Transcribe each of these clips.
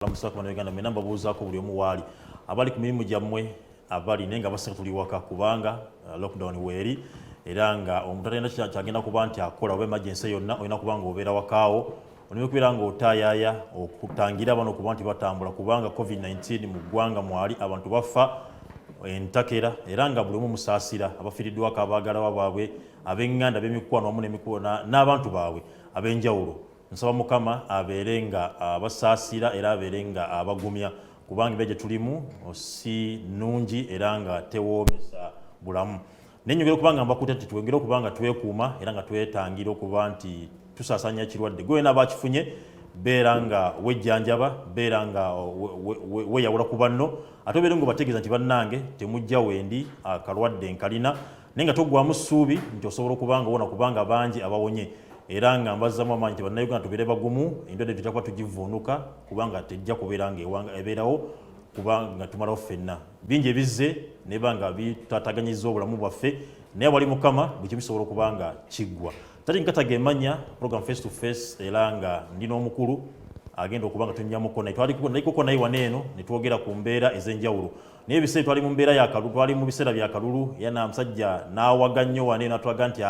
Musaka mu Uganda mena mbabuuzaako buli omu waali abali ku mirimu gyammwe abali naye nga basatu tuli waka kubanga lockdown weeri era nga omuntu atenda kyagenda kuba nti akola oba emergency yonna olina kuba nga obeera wakaawo olina okubeera nga otaayaaya okutangira bano kuba nti batambula kubanga COVID-19 mu ggwanga mwali abantu bafa entakera era nga buli omu musaasira abafiiriddwako abaagalawo baabwe ab'enganda b'emikwano wamu n'emikwano n'abantu baabwe ab'enjawulo. Nsaba Mukama abeere nga abasaasira era abeere nga abagumya kubanga ebyo gye tulimu si nnungi era nga tewoomesa bulamu. Nenyongera okubanga mbakutte nti twongere okuba nga twekuuma era nga twetangira okuba nti tusaasanya ekirwadde. Gwe wena abakifunye beera nga wejjanjaba, beera nga weyawula ku banno, ate obeere nga obategeeza nti bannange temujja wendi akalwadde nkalina naye nga toggwamu ssuubi nti osobola okuba nga wona kubanga bangi abawonye. Era nga mbazzamu amaanyi nti bannayuganda tubeere bagumu, endwadde tutakuba tugivuunuka kubanga tejja kubeera nga ebeerawo kubanga tumalawo ffenna. Bingi ebizze neba nga bitataganyiza obulamu bwaffe naye wali Mukama buli kimu kisobola okuba nga kiggwa. Tati nkataga emanya program face to face era nga ndina omukulu agenda okuba nga tunnyamuko naye twaliko naye wano eno ne twogera ku mbeera ez'enjawulo. Naye ebiseera twali mu mbeera ya kalulu, twali mu biseera bya kalulu era musajja n'awaga nnyo wano eno atulaga nti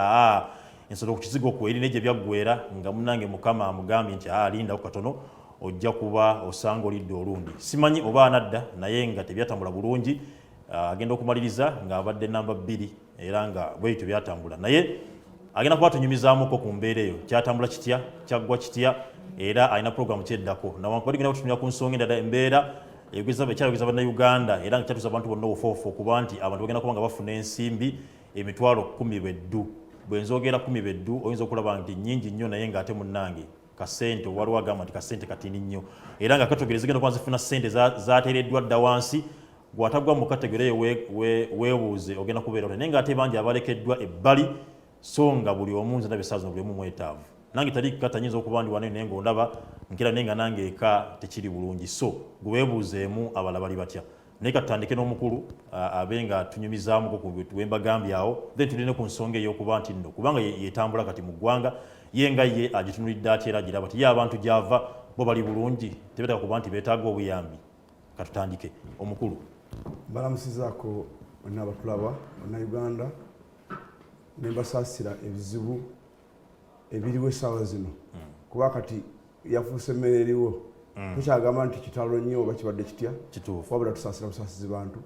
ensolo ku kizigo kweri n'egye byaggwera nga munnange Mukama amugambye nti lindawo katono ojja kuba osanga olidde olundi. Simanyi oba anadda naye nga tebyatambula bulungi, agenda okumaliriza nga abadde namba 2 era nga bwetyo byatambula naye agenda kuba tunyumizaamuko ku mbeera eyo kyatambula kitya kyaggwa kitya era alina programu kyeddako nawankubadde genda kututumira ku nsonga endala embeera ekyayogeza bannayuganda era nga kyatuuza abantu bonna obufoofo kuba nti abantu bagenda kuba nga bafuna ensimbi emitwalo 10 bwenzogera 10 oyinza okulaba nti nnyingi nnyo naye ng'ate munnange kasente waliwo agamba nti kasente katini nnyo era nga kategeeza zigenda kuba zifuna ssente zaateereddwa dda wansi gw'atagwa mu kategori eyo weebuuze ogenda kubeera naye ng'ate bangi abalekeddwa ebbali so nga buli omu nze ndaba essaawa zino buli omu mwetaavu. Nange tali katanyinza okuba ndi wano naye ng'ondaba nkira naye nga nange eka tekiri bulungi so gwe weebuuzeemu abalala bali batya. Naye katutandike n'omukulu abe nga tunyumizaamuko ku wembagambye awo then tulina ku nsonga ey'okuba nti nno kubanga yetambula kati mu ggwanga ye nga ye agitunulidde atya era agiraba ti ye abantu gy'ava bo bali bulungi tebeetaka kuba nti beetaaga obuyambi. Katutandike omukulu. Balamusizaako bonna abatulaba bannayuganda ne mbasaasira ebizibu ebiriwo essaawa zino kuba kati yafuuse emmere eriwo tukyagamba nti kitalo nnyo oba kibadde kitya wabula tusaasira busaasizi bantu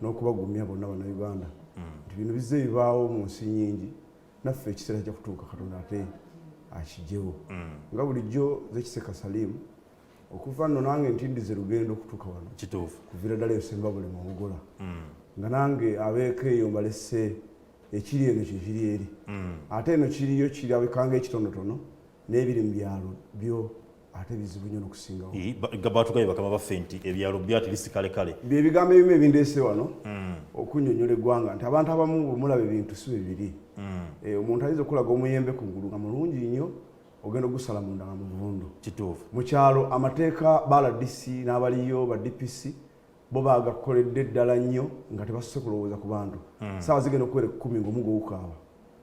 n'okubagumya bonna bannayuganda nti bino bizze bibaawo mu nsi nnyingi naffe ekiseera kya kutuuka Katonda ate akigyewo nga bulijjo zekiseka Salimu okuva nno nange ntindize lugendo okutuuka wano kuviira ddala eyo semba buli mubugola nga nange abeeko eyo mbalese ekiri eno kyekiri eri ate eno kiriyo kirabikanga ekitonotono n'ebiri mu byalo byo ate bizibu nnyo n'okusingawo. Batugaye bakama baffe nti ebyalo byati bisikalekale bye bigambo ebimu ebindeese wano okunnyonnyola eggwanga nti abantu abamu bwemulaba ebintu si bibiri. Omuntu ayinza okulaga omuyembe ku ngulu nga mulungi nnyo ogenda ogusala munda nga muvundu. Mu kyalo amateeka baladisi n'abaliyo ba DPC bo bagakoledde ddala nnyo nga tebasose kulowooza ku bantu. Saawa zigenda okuwera 10 ng'omugo gukaaba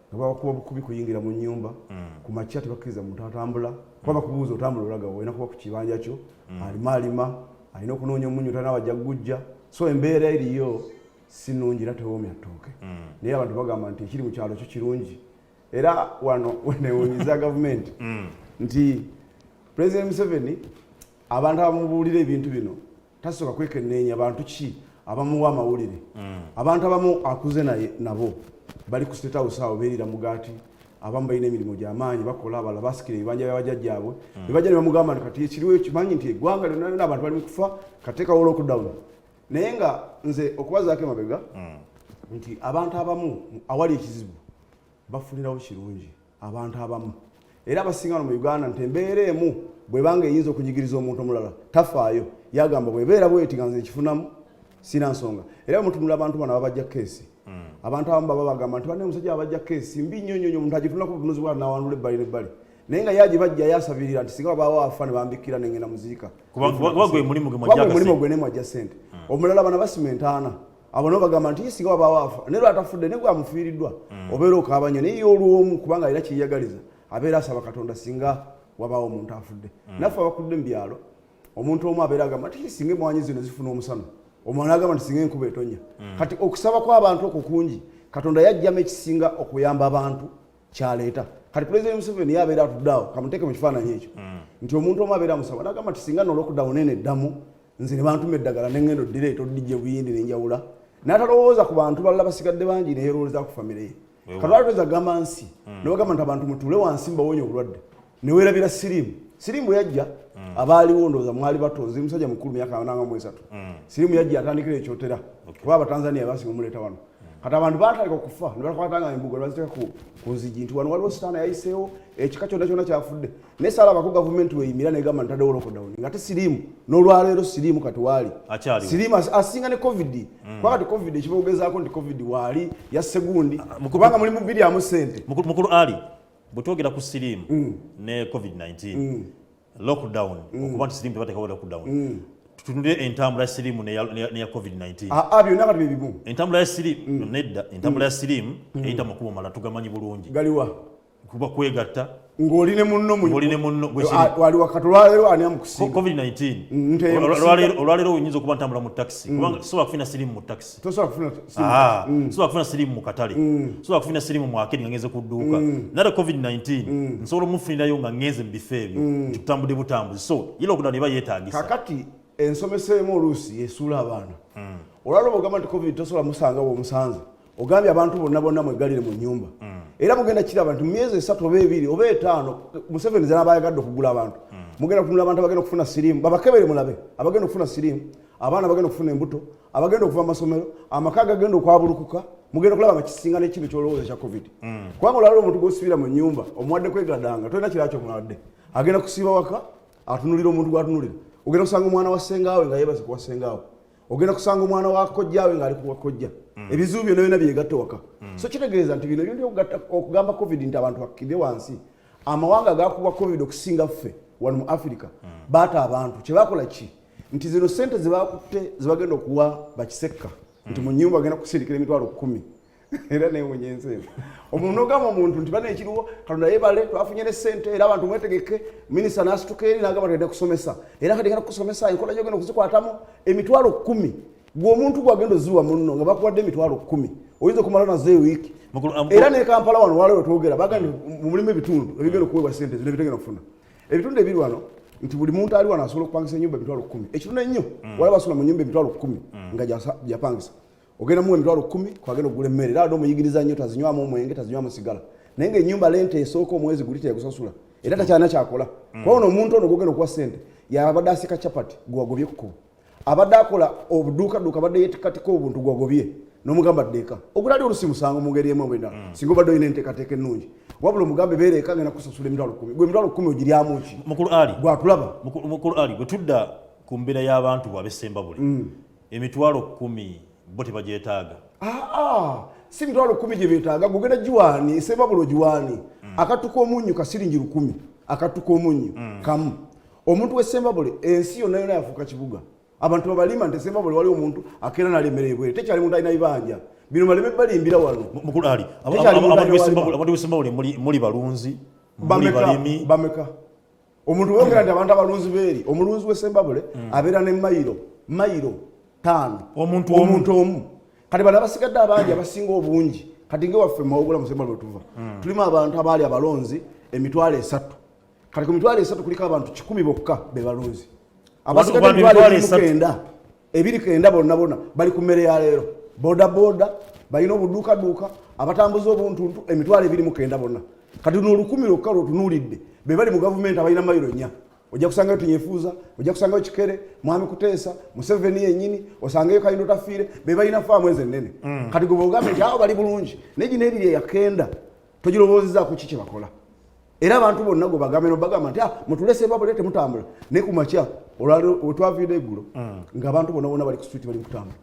nga babakuba bukubi kuyingira mu nnyumba ku makya tebakkiriza muntu atambula kuba bakubuuza otambula olaga olina kuba ku kibanja kyo alima alina okunoonya omunyu talina wajja gujja so embeera eriyo si nnungi era tewoomya ttooke naye abantu bagamba nti ekiri mu kyalo kyo kirungi era wano wenewunyiza gavumenti nti President Museveni abantu abamubuulira ebintu bino tasooka kwekenneenya bantu ki abamuwa amawulire abantu abamu akuze naye nabo bali ku State House awo beerira mugaati abamu balina emirimu gy'amaanyi bakola abala basikira ebibanja by'abajjajjaabwe bebajja ne bamugamba nti kati ekiriwo ekimanyi nti eggwanga lyonna abantu bali mu kufa kateekawo lockdown naye nga nze okubazaako emabega nti abantu abamu awali ekizibu bafunirawo kirungi abantu abamu era abasinga wano mu Uganda nti embeera emu bwebanga eyinza okunyigiriza omuntu omulala tafaayo yagamba bwebeera bweti nga nze ekifunamu sina nsonga era mutunula abantu bano ababajja keesi abantu abamu baba bagamba nti banne omusajja abajja keesi mbi nnyo nnyo omuntu agitunulako butunuzi bwa nawanula ebbali n'ebbali naye nga yagibajja yasabirira nti singa babaawo afa ne bambikira nengenda muziika kubagwe mulimu gwe ne mwajja ssente omulala bana basimentaana abo nabo bagamba nti singa babaawo afa ne lwatafudde ne gwamufiiriddwa obeera okaaba nnyo naye y'olw'omu kubanga alina kyeyagaliza abeera asaba Katonda singa wabaawo omuntu afudde naffe abakudde mu byalo omuntu omu abeera agamba nti singa emwanyi zino zifuna omusana omwana agamba nti singa enkuba etonya kati okusaba kw'abantu okwo kungi Katonda yajjamu ekisinga okuyamba abantu kyaleeta kati President Museveni yabeera atuddeawo kamuteeke mu kifaananyi ekyo nti omuntu omu abeera amusaba n'agamba nti singa no lockdown eno eddamu nze ne bantuma eddagala n'engendo direeto dijje buyindi n'enjawula n'atalowooza ku bantu balala basigadde bangi neyerooleza ku famire ye kalwatweza gamba nsi nebagamba nti abantu mutuule wansi mbawonye obulwadde neweerabira siriimu bwe yajja abaaliwo ndowooza mwali batonzi musajja mukulu myaka 43 siriimu yajja atandikira ekyotera kuba abatanzania basinga omuleeta wano kati abantu batalika okufa ne bakwatanga embugo ne baziteeka ku nzigi nti wano waliwo sitaani yayiseewo ekika kyonna kyonna kyafudde naye saalabako gavumenti weyimira negamba ntaddewo lockdown nga te siriimu n'olwaleero siriimu kati waali siriimu asinga ne covid kuba kati covid ekibogezaako nti covid waali yasse gundi kubanga mulimu biryamu ssente mukulu Ali bwetwogera ku siriimu ne covid-19 lockdown okuba nti siriimu tebateekawo lockdown tutunule entambula ya siriimu neya covid-19 byonna kati bibimu entambula ya siriimu nedda entambula ya siriimu eyita makubo mala tugamanyi bulungi galiwa kuba kwegatta ng'oline munno wali wakati olwaleero ani amukusinga covid-19 olwaleero oyinza okuba ntambula mu takisi kubanga tosobola kufuna siriimu mu takisi tosobola kufuna siriimu mu katale tosobola kufuna siriimu mu akedi nga ngenze ku dduuka nate covid-19 nsobola omufunirayo nga ngenze mu bifo ebyo nkikutambudde butambuzi so yira okudda ne bayeetaagisa kakati ensomesa emu oluusi yesuula abaana olwalwo ogamba nti covid tosobola musangawo omusanze ogambye abantu bonna mwegalire mu nnyumba era mugenda kiraba nti mu myezi 3 oba 2 oba 5 Museveni zana bayagadde okugula abantu mugenda kutunula abantu abagenda okufuna siriimu babakebere mulabe abagenda okufuna siriimu abaana bagenda okufuna embuto abagenda okuva amasomero amaka gagenda okwabulukuka mugenda kulaba amakisinga n'ekintu kyolowooza kya covid kubanga olwalwo omuntu gw'osibira mu nnyumba omuwadde kwegadanga tolina kirakyo muwadde agenda kusiiba waka atunulira omuntu gwatunulira ogenda kusanga omwana wa sengaawe nga yebaze kuwa sengaawe ogenda kusanga omwana wa kojjaawe ng'ali kuwa kojja ebizibu byonna byonna byegatte waka so kitegeeza nti bino byonna okugamba covid nti abantu bakkirire wansi amawanga agakuba covid okusinga ffe wano mu Africa baata abantu kyebakola ki nti zino ssente zebakutte zebagenda okuwa bakisekka nti mu nnyumba agenda kusirikira emitwalo 10 era newunya enseemu omuntu ogamba omuntu nti bana ekiriwo Katonda yebale twafunye ne ssente era abantu mwetegeke minisita n'asituka eri n'agamba tugenda kusomesa era kati genda kusomesa enkola gyogenda okuzikwatamu emitwalo 10 gw'omuntu gwagenda oziwa munno nga bakuwadde emitwalo 10 oyinza okumala nazo wiiki era ne Kampala wano waliwo twogera bagandi mulimu ebitundu ebigenda okuweebwa ssente zino ebitegenda okufuna ebitundu ebiri wano nti buli muntu ali wano asobola okupangisa ennyumba emitwalo 10 ekitundu ennyo waliwo basula mu nnyumba emitwalo 10 nga gyapangisa ogenda mu emitwalo 10 kwagenda okugula emmere era ado omuyigiriza nnyo tazinywamu omwenge tazinywamu sigala naye ng'ennyumba lente esooka omwezi guli teyakusasula era takyalina kyakola kuba ono omuntu ono gogenda okuwa ssente yabadde asika capati gwagobye ku kkubo abadde akola obuduukaduuka abadde yeetekatika obuntu gwagobye n'omugamba ddeeka ogulali olusi musango mu ngeri emu obwendala singa obadde olina enteekateeka ennungi wabula omugambe beereeka ngenda kusasula emitwalo 10 gwe emitwalo 10 ogiryamu ki mukulu Ali gwatulaba mukulu Ali bwe tudda ku mbeera y'abantu bwabessemba buli emitwalo 10 bo tebagyetaaga si mitwalo 10 gye beetaaga gugenda jiwaani esembabulo jiwaani akattuka omunnyu kasiringi 10 akattuka omunnyu kamu omuntu w'essembabule ensi yonna yonna yafuuka kibuga abantu babalima nti essembabule wali omuntu akeera n'alemmera ebweru tekyali muntu alina bibanja bino maleme balimbira wano mukulu Ali abantu b'essembabule muli balunzi muli balimi bameka omuntu wogera nti abantu abalunzi beeri omulunzi w'essembabule abeera ne mayiro 5 omuntu omu kati bano abasigadde abangi abasinga obungi kati ngewaffe mawogula musembabule tuva tulimu abantu abaali abalonzi emitwalo 3 kati ku mitwalo 3 kuliko abantu 10 bokka be balunzi abasigadde emitwalo 9 bonna bali ku mmere ya leero bodaboda balina obuduukaduuka abatambuza obuntuntu emitwalo 29 bonna kati luno 10 lwokka lwotunuulidde be bali mu gavumenti abalina mayiro 4 ojja kusangayo tunyefuuza ojja kusangayo kikere mwami kuteesa Museveni yennyini osangayo kayindo tafiire be balina faamu ezo ennene kati gwe bogambe nti awo bali bulungi naye gino ebiri eyakenda togirowoozezaaku ki kye bakola era abantu bonna gwe bagambe nobagamba nti mutulese embabule temutambula naye ku makya wetwaviire eggulo ng'abantu bonna bonna bali ku street bali mukutambula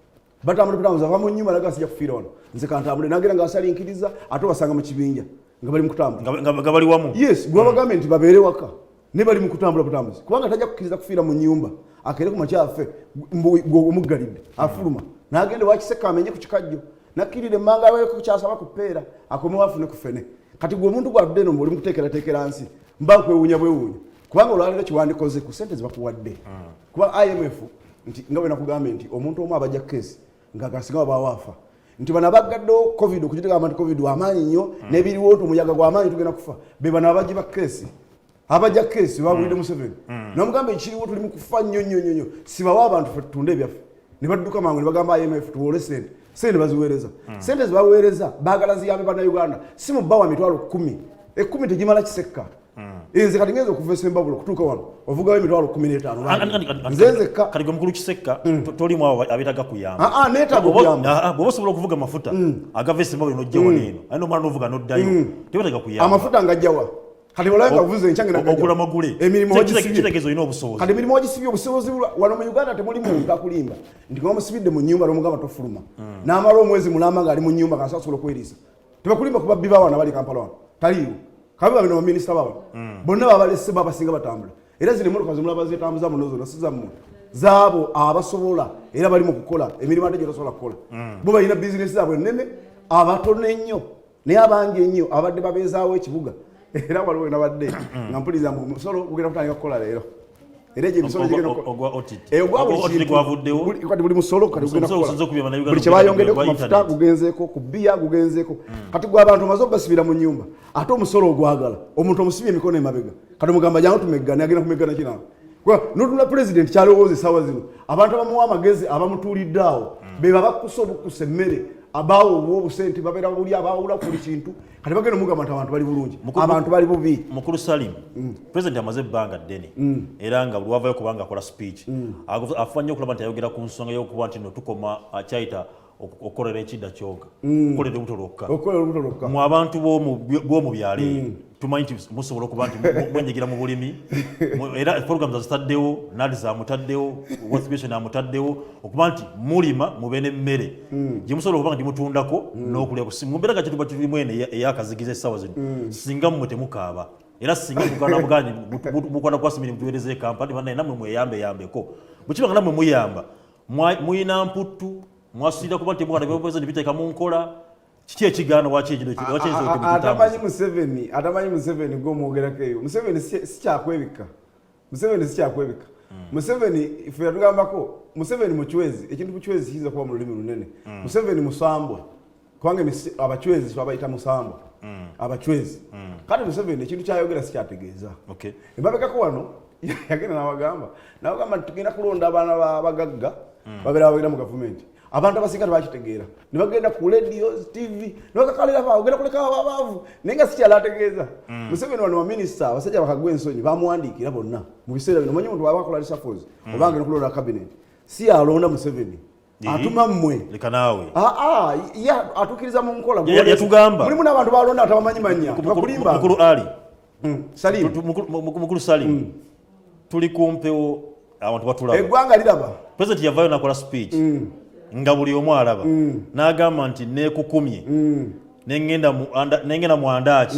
batambuza ava mu nnyumba naga sijja kufiira wano nze kantambule nagenda ngaasalinkiriza ate obasanga mu kibinja nga bali mukutambula nga bali wamu yes gwe bagambe nti babeere waka ne bali mukutambula butambuzi kubanga tajja kukkiriza kufiira mu nnyumba akere ku makyaffe omuggalidde afuluma n'agende wakiseka amenye ku kikajjo nakkirire emmanga abeeko kukyasaba ku ppeera akomewo afune ku ffene kati gwe omuntu gwatudde eno oli mukuteekerateekera nsi mba nkwewuunya bwewuunya kubanga olwaliro kiwandikoze ku sente zibakuwadde kuba IMF nti nga bwe nakugambye nti omuntu omu abajja keesi ng'agasinga babaawafa nti bano abagaddewo covid okugitegeeza nti covid amaanyi nnyo n'ebiriwo nti omuyaga gw'amaanyi tugenda kufa be bano abajja ba keesi abajja keesi babulidde Museveni n'omugamba ekiriwo tuli mu kufa nnyo sibawa abantu ffe tutunde ebyaffe ne badduka mangu ne bagamba IMF tuwole sente baziweereza sente zibaweereza baagala ziyambe bannayuganda si mu bbawa emitwalo 10 10 tegimala kisekka nze kati ngeze okuva esembabulo kutuuka wano ovugawo emitwalo 15 nze nzekka kati gwe mukulu kisekka tolimu abo abetaaga kuyamba neetaaga okuyamba bw'oba osobola okuvuga amafuta agava esembabulo n'ojjawo n'eno ayina omwana n'ovuga n'oddayo tebataaga kuyamba amafuta ngajjawa kati olabika ovuze enkyange ogula magule kitegeeza olina obusobozi kati emirimu wagisibye obusobozi wano mu Uganda temuli muntu akulimba nti nga musibidde mu nnyumba n'omugamba tofuluma n'amala omwezi mulamba ng'ali mu nnyumba nga asobola okweriisa tebakulimba kuba bbi bawana bali Kampala wano taliiwo kabiba bino baminisita baabano bonna babalese babasinga batambula era zino emmotoka zimulaba zetambuza muno zonna sizammwe zaabo abasobola era bali mu kukola emirimu ate gyetasobola kukola bo balina bizinesi zaabwe ennene abatono ennyo naye abangi ennyo abadde babeezaawo ekibuga era waliwo nabadde nga mpuliriza mbu omusolo gugenda kutandika kukola leero era egyo emisolo kati buli musolo kati gugenda kukola buli kyebayongedde ku mafuta gugenzeeko ku bbiya gugenzeeko kati gwe abantu omaze obbasibira mu nnyumba ate omusolo ogwagala omuntu omusibye emikono emabega kati omugamba jangu tumeggane agenda kumeggana kinaawe notuna pulezidenti kyalowooza essaawa zino abantu abamuwa amagezi abamutuulidde awo be babakusa obukusa emmere abaawo obusente babeera buli abaawula ku buli kintu kati bagenda omugamba nti abantu bali bulungi abantu bali bubi mukulu Salim pulezidenti amaze ebbanga ddene era nga buli wavayo kubanga akola speech afuba nnyo okulaba nti ayogera ku nsonga y'okuba nti no tukoma akyayita okukolera ekidda kyoga okukolera obuto lwokka mu abantu b'omu byalo tumanyi nti musobola okuba nti mwenyigira mu bulimi era programs azitaddewo nadi zamutaddewo wathibation amutaddewo okuba nti mulima mube n'emmere gye musobola okuba nga gimutundako n'okulya kusimu mbeera nga kituba kirimu eno eyakazigiza essaawa zino singa mmwe temukaaba era singa mugana bugani mukwana kwasimiri mutuweereza ekampani banaye nammwe mweyambeyambeko bwekiba nga nammwe muyamba muyina mputtu mwasuira kuba nti mwana byobuweza nibiteeka mu nkola kiki ekigaano waki ekino atamanyi Museveni gw'omwogerako eyo Museveni sikyakwebika Museveni ife yatugambako Museveni muchwezi ekintu muchwezi kiyinza kuba mu lulimi lunene Museveni musambwa kubanga abachwezi twabayita musambwa abachwezi kati Museveni ekintu kyayogera sikyategeeza emabekako wano yagenda n'abagamba tugenda kulonda abaana babagagga babeera bagenda mu gavumenti abantu abasinga tebakitegeera ne bagenda ku radio TV ne bakakalira bagenda kuleka abaavu naye nga sikyalategeeza Museveni wano baminisita abasajja bakagwa ensonyi bamuwandiikira bonna mu biseera bino omanyi omuntu bwaba akola reshuffles oba agenda kulonda cabinet si alonda Museveni atuma mmwe leka naawe atukiriza mu nkola yatugamba mulimu n'abantu balonda atabamanyi mannya bakulimba mukulu Ali Salim mukulu Salim tuli kumpewo abantu batulaba eggwanga liraba president yavayo nakola speech nga buli omu alaba n'agamba nti neekukumye nengenda mu andaki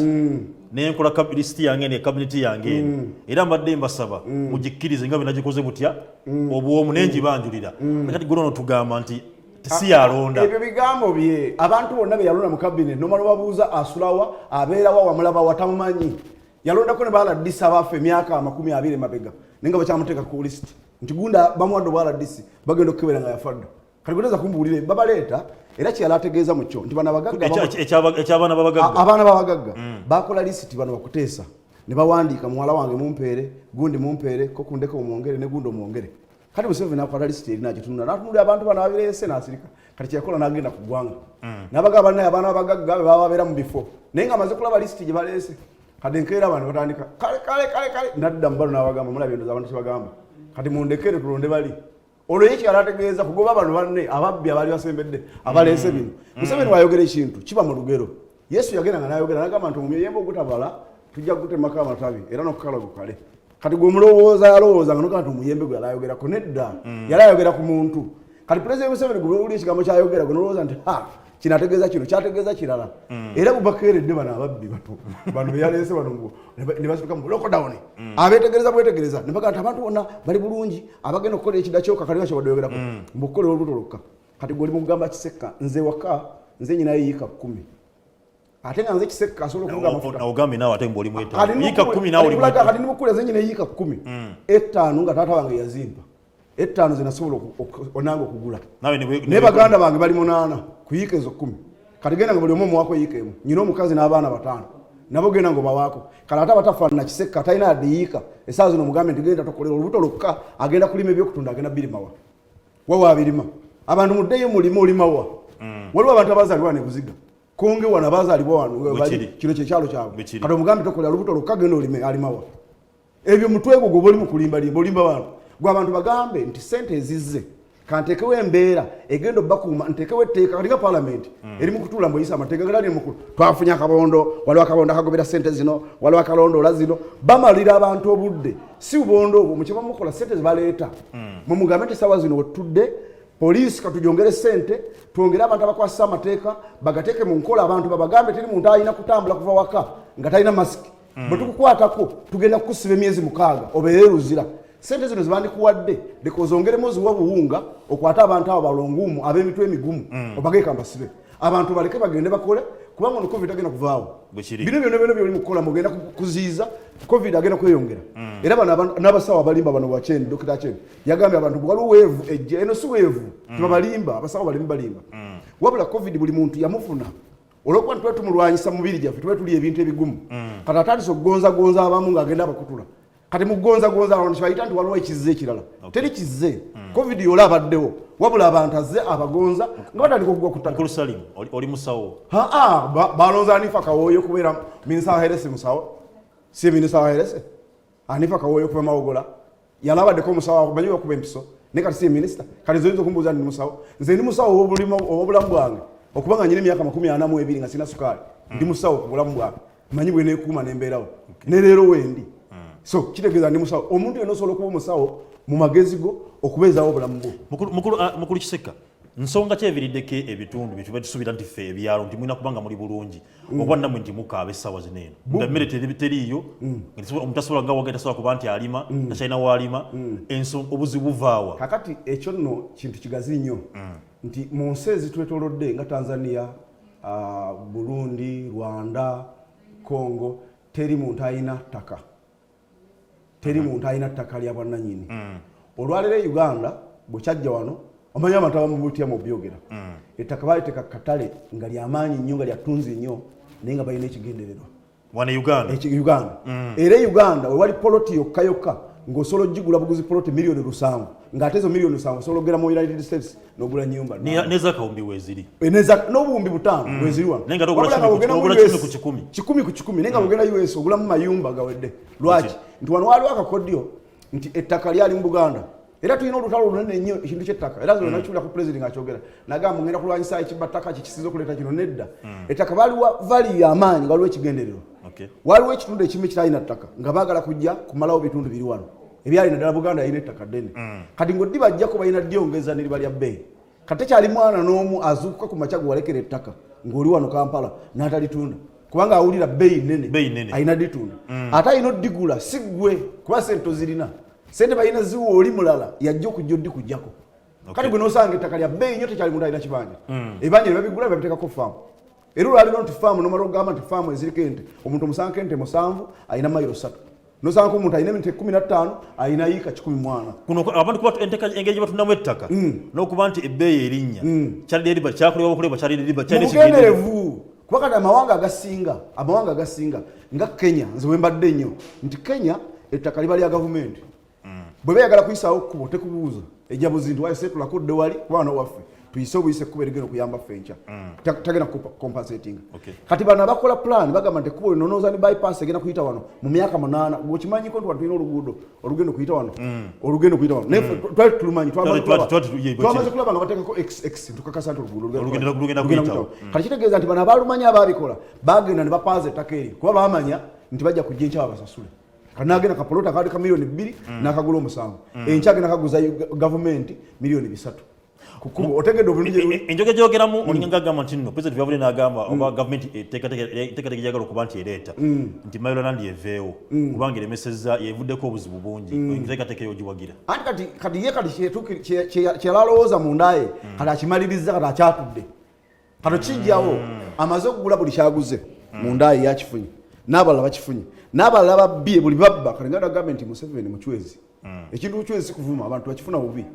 nenkola lisiti yange ne kabineti yange eno era mbadde mbasaba mugikkirize nga binagikoze butya obwomu nenjibanjulira kati gulono tugamba nti si yalonda ebyo bigambo bye abantu bonna be yalonda mu kabineti nomala babuuza asulawa abeerawa wamulaba watamumanyi yalondako ne baaladdisi abaffe emyaka 20 mabega nenga bakyamuteeka ku lisiti nti gunda bamuwadde obwaladisi bagenda okukebera nga yafadda kati gweteza kumbuulire babaleeta era kyeyala ategeeza mu kyo nti bano eky'abaana babagagga bakola lisiti bano bakuteesa ne bawandiika muwala wange mumpeere gundi mumpeere kokundeko omwongere ne gundi omwongere kati Museveni akola lisiti erina gitunula n'atunulira abantu bano babireese n'asirika kati kyeyakola n'agenda ku ggwanga n'abagamba bannaye abaana babagagga be baba babeera mu bifo naye nga amaze kulaba lisiti gye baleese kati enkeera abantu batandika kale nadda mu balo n'abagamba mulabye ndoza abantu kyebagamba kati mundekere tulonde bali olwo ye kyalategeeza kugoba bano banne ababbi abali basembedde abaleese bino Museveni wayogera ekintu kiba mu lugero Yesu yagenda nga n'ayogera n'agamba nti omuyembe ogutabala tujja kutemako amatabi era n'okukala gukale kati gwe mulowooza yalowooza nga nogamba nti omuyembe gwe yalayogerako nedda yalayogera ku muntu kati pulezidenti Museveni gwe owulira ekigambo kyayogera gwe nolowooza nti kinategeeza kino kyategeeza kirala era bubakeeredde bano ababbi bano beyaleese bano ne basituka mu lockdown abeetegereza bwetegereza ne bagamba nti abantu bonna bali bulungi abagenda okukola ekidda kyoka kali nga kyabadde yogerako mbukukolera olubuto lwokka kati gwe oli mu kugamba kisekka nze waka nze nyina yiika 10 ate nga nze kisekka asobola okuvuga amafuta na ogambe nawe ate mboli mweta yika 10 nawe oli mweta kati nimukula zenye ne yika 10 5 nga tata wange yazimpa 5 zinasobola onanga okugula nawe ne baganda bange bali 8 kuyika ezo 10 kati genda nga buli omu wako yikemu nyina omukazi n'abaana 5 nabo genda ngo bawako kala ata batafaana kisekka talina adiyika esaazi no mugambe ntigenda tokolera olubuto lukka agenda kulima ebyokutunda agenda birimawa wawa abirima abantu muddeyo mulimo olimawa waliwo abantu abazalibwa ne buziga konge wana bazalibwa wano kino kyekyalo kyabwe kati omugambe tokolera olubuto lukka genda olime alimawa ebyo mutwego gwo boli mukulimba olimba bantu gwa abantu bagambe nti sente ezizze kantekewe embeera egendo bakuma ntekewe teeka katika parliament eri mukutula mboyisa amateeka galali mukulu twafunya kabondo waliwo akabondo akagobera sente zino waliwo akalondola zino bamalira abantu obudde si ubondo obwo mukiba mukola sente zibaleeta mu mugambe nti sawa zino wetudde poliisi katujongere sente tuongere abantu abakwasa amateeka bagateeke mu nkola abantu babagambe teri muntu alina kutambula kuva waka nga talina masiki bwe tukukwatako tugenda kukusiba emyezi 6 obeere ruzira sente zino zibandikuwadde leka ozongeremu ziwa buwunga okwata abantu abo balongumu ab'emitwe emigumu obageka mbasibe abantu baleke bagende bakole kubanga ono covid agenda kuvaawo bino byonna byoli mukukola mugenda kuziiza covid agenda kweyongera era bano n'abasawo abalimba bano wakyeni dokita kyeni yagambye abantu waliwo weevu ejja eno si weevu tibabalimba abasawo balimba wabula covid buli muntu yamufuna olwokuba nti tumulwanyisa mubiri gyaffe tube tuli ebintu ebigumu kati atandise okugonzagonza abamu ng'agenda abakutula kati mugonza abantu kibayita nti waliwo ekizze ekirala teri kizze covid yola abaddewo wabula abantu azze abagonza nga batandika okugwa kutaka oli musawo balonza anifa kawoyo kubeera minisa waherese musawo si minisa waherese anifa kawoyo kuba mawogola yalabaddeko omusawo akumanyiwa kuba empiso ne kati si minisita kati zoyinza okumbuuza ndi musawo nze ndi musawo obulamu bwange okubanga nyina emyaka 42 nga sina sukaali ndi musawo ku bulamu bwange manyi bwe neekuuma nembeerawo ne leero wendi so kitegeeza ndi musawo omuntu yenna osobola okuba omusawo mu magezi go okubeezaawo obulamu bwo mukulu kisekka nsonga ki eviriddeko ebitundu bye tuba tusuubira nti ffe ebyalo nti mulina kubanga muli bulungi oba nammwe nti mukaaba essaawa zineeno nga emmere teriiyo omuntu asobola nga wagenda tasobola kuba nti alima takyalina waalima obuzibu buvaawa kakati ekyo nno kintu kigazi nnyo nti mu nsi ezitwetoolodde nga Tanzania Burundi Rwanda Congo teri muntu alina ttaka teri muntu alina ttaka lya bwannannyini olwalero e Uganda bwe kyajja wano omanyi abantu abamu butya mu byogera ettaka baaliteeka katale nga lyamaanyi nnyo nga lyatunzi nnyo naye nga balina ekigendererwa wana Uganda era Uganda wewali poloti yokka ng'osobola ogigula buguzi poloti milioni 7 ng'ate ezo milioni 7 osobola ogera mu United States n'ogula nnyumba n'ezakawumbi weeziri n'obuwumbi 5 weeziri wano naye nga togula 10 ku 10 naye nga bwogenda US ogulamu mayumba gawedde lwaki nti wano waaliwo akakodyo nti ettaka lyali mu Buganda era tulina olutalo lunene nnyo ekintu ky'ettaka era zino nakiwulira ku president ng'akyogera nagamba ngenda kulwanyisa ekibattaka kikisiza okuleeta kino nedda ettaka baaliwa vali y'amaanyi nga waliwo ekigendererwa waliwo ekitundu ekimu ekiralina ttaka nga baagala kujja kumalawo bitundu biri wano ebyalina ddala Buganda yalina ettaka ddene kati ng'oddi bajjako balina dyongeza n'eriba lya bbeeyi kati tekyali mwana n'omu azuukuka ku makya gwalekera ettaka ng'oli wano Kampala n'atalitunda kubanga awulira bbeeyi nnene alina ditunda ate alina oddigula si ggwe kuba sente tozirina sente balina ziwa oli mulala yajja okujja oddi kujjako kati gwe n'osanga ettaka lya bbeeyi nnyo tekyali muntu alina kibanja ebibanja ne babigula ne babiteekako faamu era olwaliro nti faamu nomala okugamba nti faamu eziriko ente omuntu omusanga ente 7 alina mayiro 3 nosanga omuntu alina ente 15 alina yiika 10 mwana kuno abantu kuba engeri gye batundamu ettaka n'okuba nti ebbeeyi erinnya kyalideriba kyakolebwa bukolebwa kyalideriba mubugenderevu kuba kati amawanga agasinga nga Kenya nze wembadde nnyo nti Kenya ettaka liba lya gavumenti bwe beeyagala kuyisaawo kkubo tekubuuza ejjabuzi nti waise tulakodde wali kubana waffe tuyise obuyise ekkubo erigenda okuyamba ffenca tagenda compensating kati bano abakola plan bagamba nti ekkubo lino nooza ne bypass egenda kuyita wano mu myaka 8 bw'okimanyiko nti tulina oluguudo olugenda okuyita wano naye twali tulumanyi twamaze kulaba nga bateekako x tukakasa nti oluguudo lugenda kuyitawo kati kitegeeza nti bano abalumanyi abaabikola bagenda ne bapaaza ettaka eryo kuba baamanya nti bajja kujja enkya babasasule kanagenda kapolota kaali ka milioni 2 n'akagula omusango enkyagenda kaguza gavumenti milioni 3 kukubo otegedde obulungi enjoge gyogeramu olinga agamba nti nno president byavule n'agamba oba gavumenti teekateeka gyagala okuba nti ereeta nti Maryland yeveewo kubanga eremesezza yevuddeko obuzibu bungi enteekateeka y'ogiwagira anti kati ye kati kyelalowooza mundaye kati akimaliriza kati akyatudde kati kijjawo amaze okugula buli kyaguze munda yakifunye n'abalala bakifunye n'abalala babbye buli babba kalengana gavumenti Museveni muchwezi ekintu muchwezi sikuvuma abantu bakifuna bubi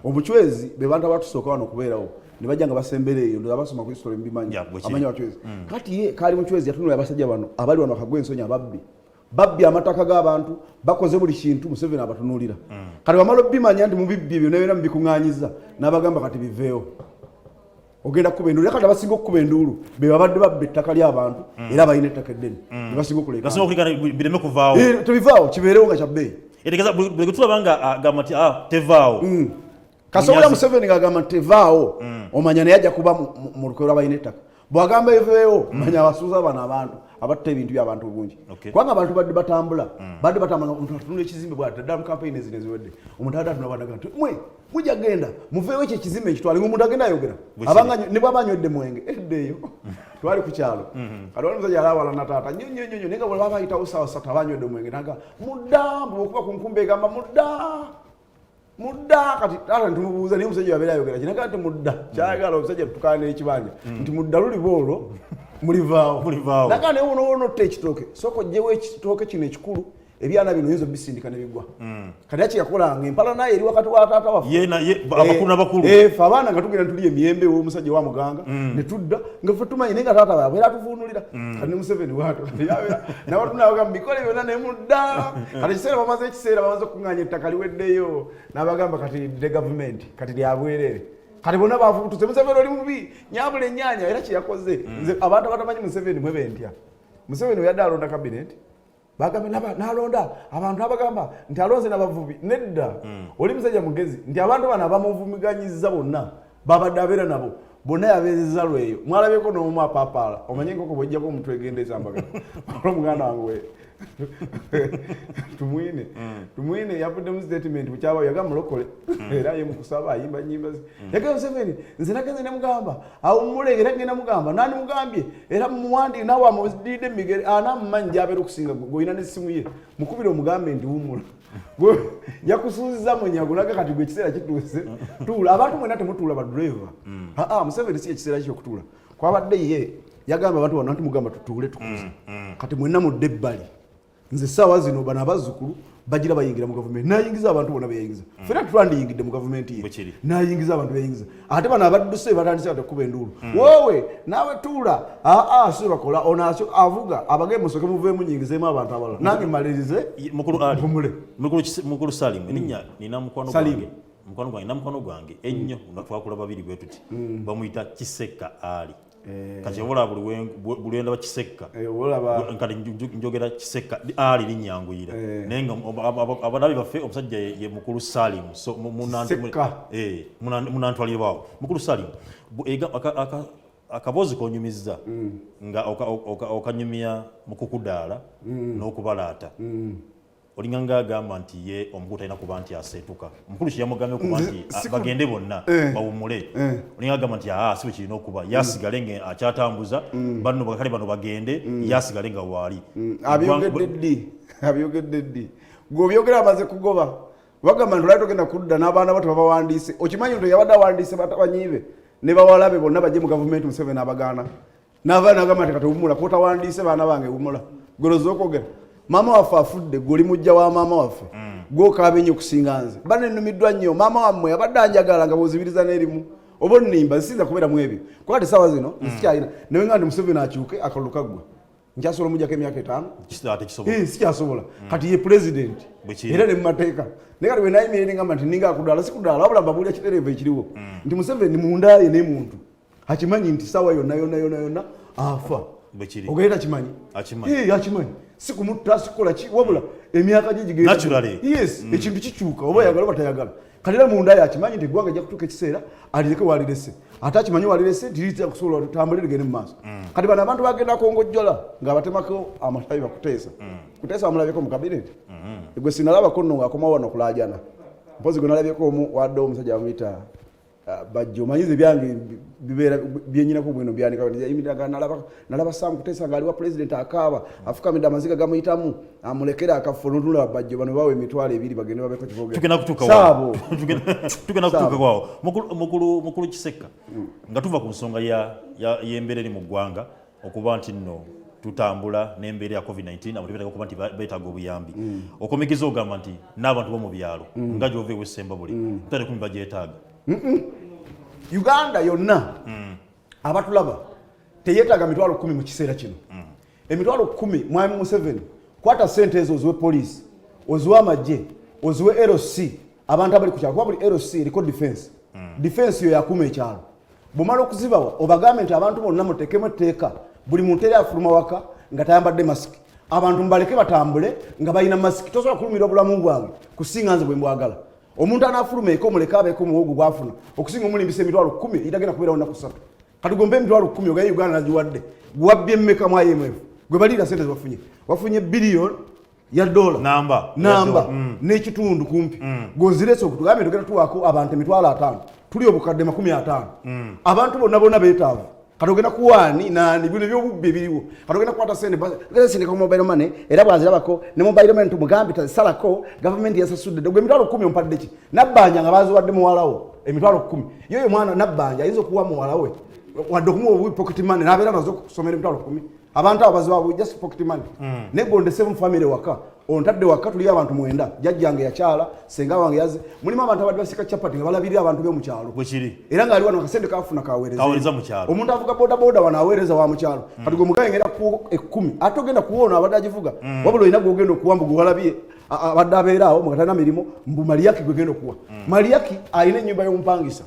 obuchwezi be bantu abatusooka wano okubeerawo ne bajjanga basembere eyo ndo abasoma ku history mbimanyi amanya wachwezi kati ye kali muchwezi yatunula abasajja bano abali wano akagwe ensonya babbi amataka g'abantu bakoze buli kintu Museveni abatunulira kati bamalo bimanya ndi mubibbi byo nayo mbikuŋŋaanyiza n'abagamba kati biveewo ogenda kubenduulu kati abasinga okukuba enduulu be babadde babba ettaka ly'abantu era balina ettaka eddene ne basinga okuleeka bireme kuvaawo tebivaawo kibeerewo nga kyabbeeyi etegeza buli gutulaba nga agamba nti tevaawo kasobola Museveni ng'agamba nti tevaawo omanya naye ajja kuba mu lukwe lw'abalina ettaka bw'agamba eveewo manya abasuuza bano abantu abatta ebintu by'abantu bungi kubanga abantu badde batambula omuntu atunula ekizimbe bw'ati ddala mu campaign eziwedde omuntu adde atunula bw'adaga nti mujja genda muveewo ekyo ekizimbe ekitwale omuntu agenda ayogera ne bw'aba anywedde mwenge eddeeyo twali ku kyalo kati wali musajja alaawala na taata nnyo naye nga bwe baba bayitawo saawa ssatu aba anywedde mwenge naga mudda bw'okuba ku nkumba egamba mudda kati taata ntumubuuza naye omusajja yabeera ayogera kinaga nti mudda kyayagala omusajja tukaana ekibanja nti mudda luliba olwo mulivaawo naga naye wono otta ekitooke sooka ojjewo ekitooke kino ekikulu ebyana bino oyinza obisindika ne bigwa kati yakiyakolanga empala naye eri wakati wa taata waffe ffe abaana nga tugenda tulya emiyembe w'omusajja wa muganga ne tudda nga ffe tumanyi naye nga taata baabwe era atuvuunulira kati ne Museveni waato nawe tunabagamba bikole byonna ne mudda kati ekiseera bamaze okuŋŋaanya ettaka liweddeyo n'abagamba kati the government kati lyabwerere kati bonna bafutuze Museveni oli mubi nyabula ennyaanya era kyeyakoze nze abantu abatamanyi Museveni mwe bentya Museveni yadde alonda kabineti bagambe nalonda abantu abagamba nti alonze n'abavubi nedda oli musajja mugezi nti abantu bano abamuvumiganyiza bonna babadde abeera nabo bonna yabeezeza lweyo mwalabyeko n'omu apaapaala omanye nkoko bwejjako omutwe egenda esambagana olwomuganda wange Tumwine yavudde mu statement bukyaba yagamba mulokole era ye mukusaba ayimba nyimba yagamba Museveni nze nagenze ne mugamba awumule era ngenda mugamba nani mugambye era muwandi nawe amuzidde migere ana mmanja abero kusinga goyina n'essimu ye mukubire omugambe ndi wumula yakusuuziza Munyago naga kati gwe kiseera kituuse tuula abantu mwena temutuula ba driver Museveni si ekiseera kyo kutuula kwabadde ye yagamba abantu bano mugamba tutuule tukuze kati mwena mudde ebbali nze sawa zino bana abazzukulu bagira bayingira mu gavumenti nayingiza abantu bona beyingiza fera twandiyingidde mu gavumenti ye nayingiza abantu beyingiza ate bana abadduse batandise atakuba enduulu wowe nawe tuula si bakola onasyo avuga abage musoke muveemu nyingizeemu abantu abalala nange malirize mukulu Salim erinnya nina mukwano gwange ennyo twakula babiri bwe tuti bamuyita Kisekka Ali kati obola buli wenda bakisekka kati njogera Kisekka Ali linnyanguyira naye nga abanabi baffe omusajja ye mukulu Salim munantwalirwawo mukulu Salim akabozi konyumizza nga okanyumya mu kukudaala n'okubalaata olinganga agamba nti ye omukulu talina kuba nti aseetuka omukulu kyeyamugambye okuba nti bagende bonna bawummule olinganga agamba nti si bwe kirina okuba yasigale nga akyatambuza banno bakale bano bagende yasigale nga waali abyogedde ddi gweobyogera amaze kugoba bagamba nti olali togenda kudda n'abaana bo tebabawandiise okimanyi nti yabadde awandiise batabanyiibe ne bawalabe bonna bajje mu gavumenti Museveni abagaana n'abaana agamba nti kati wumula kwotawandiise baana bange wumula gweroza okwogera mama waffe afudde gwe oli mujja wa mama waffe gw'okaaba ennyo okusinga nze bana ennumiddwa nnyo maama wammwe abadde anjagala nga bw'ozibiriza n'erimu oba onnimba nsinza kubeeramu ebyo kuba tesaawa zino nsikyalina naye nga ndi Museveni akyuke akalulu kaggwa nkyasobola omujjako emyaka 5 sikyasobola kati ye pulezidenti era ne mu mateeka naye kati bwe nayimirira ngamba nti ninga akudaala sikudaala wabula mbabuulira kitereevu ekiriwo nti Museveni munda ye ne muntu akimanyi nti saawa yonna afa ogenda kimanyi akimanyi sikumutta sikola ki wabula emyaka gye gigenda ekintu kikyuka oba oyagala oba tayagala kati era munda yakimanyi nti eggwanga ejja kutuuka ekiseera alireke walirese ate akimanyi walirese tirita kusobola tutambule ligende mu maaso kati bano abantu bagenda kongojjola ng'abatemako amatabi bakuteesa kuteesa bamulabyeko mu kabineti gwe sinalabako nno ng'akomawo wano kulaajana mpozi gwe nalabyeko omu wadde omusajja bamuyita bajjo manyize byange bibera byenyina ko bwino byanika imitaka nalaba Sam Kutesa ngali wa president Akaaba afuka mida maziga gamuyitamu amulekera akafunulula bajjo bano bawe emitwalo ebiri bagende babeko kivoge tugenda kutuka wao tugenda kutuka kwao mukulu Kiseka nga tuva ku nsonga y'embeera eri mu ggwanga okuba nti nno tutambula n'embeera ya COVID-19 abantu betaaga okuba nti beetaaga obuyambi okomegiza ogamba nti n'abantu b'omu byalo nga gy'ova ew'essemba buli tutale kumi bagyetaaga Uganda yonna abatulaba teyeetaaga mitwalo 10 mu kiseera kino emitwalo 10 mwami Museveni kwata sente ezo oziwe poliisi oziwe amagye oziwe LC abantu abali ku kyalo kuba buli LC eriko defense yo yakuma ekyalo bw'omala okuzibawa obagambe nti abantu bonna muteekemu etteeka buli muntu eri afuluma waka nga tayambadde masiki abantu mbaleke batambule nga balina masiki tosobola kulumira obulamu bwange kusinga nze bwe mbwagala omuntu anafuluma eko muleke abeeko muwogo gwafuna okusinga omulimbisa emitwalo 10 itagenda kubeerawo nnaku 3 kati gombe emitwalo 10 ogaye Uganda nagiwadde gwabbye mmeka mu IMF gwe baliira sente wafunye biliyoni ya dola namba n'ekitundu kumpi gozirese okutugambe tugenda tuwaako abantu emitwalo 5 tuli obukadde 50 abantu bonna beetaavu kati ogenda kuwaani nani bino byobubbi biriwo kati ogenda kukwata sente ku mobile money era bwazirabako ne mobile money tumugambi tasalako gavumenti yasasudde gwe emitwalo 10 ompadde ki nabbanja nga baziwadde muwalawo emitwalo 10 yoyo mwana nabbanja ayinza okuwa muwalawe wadde okumuwa obubi pocket money n'abeera nazo okusomera emitwalo 10 abantu abo baziwa just pocket money negonde 7 family waka ontadde waka tuli abantu 9 jajjange yakyala senga wange yaze mulimu abantu abadde basika chapati nga balabirira abantu be mu kyalo bwekiri era nga ali wano akasente kafuna kaweereza mu kyalo omuntu avuga boda wana aweereza wa mu kyalo kati gwe mugayengera ku 10 ate ogenda kuwona abadde agivuga wabula olina gwogenda okuwamba gwe walabye abadde abeeraawo mugatana mirimo mbu maliyaki gwe genda okuwa maliyaki ayina ennyumba y'omupangisa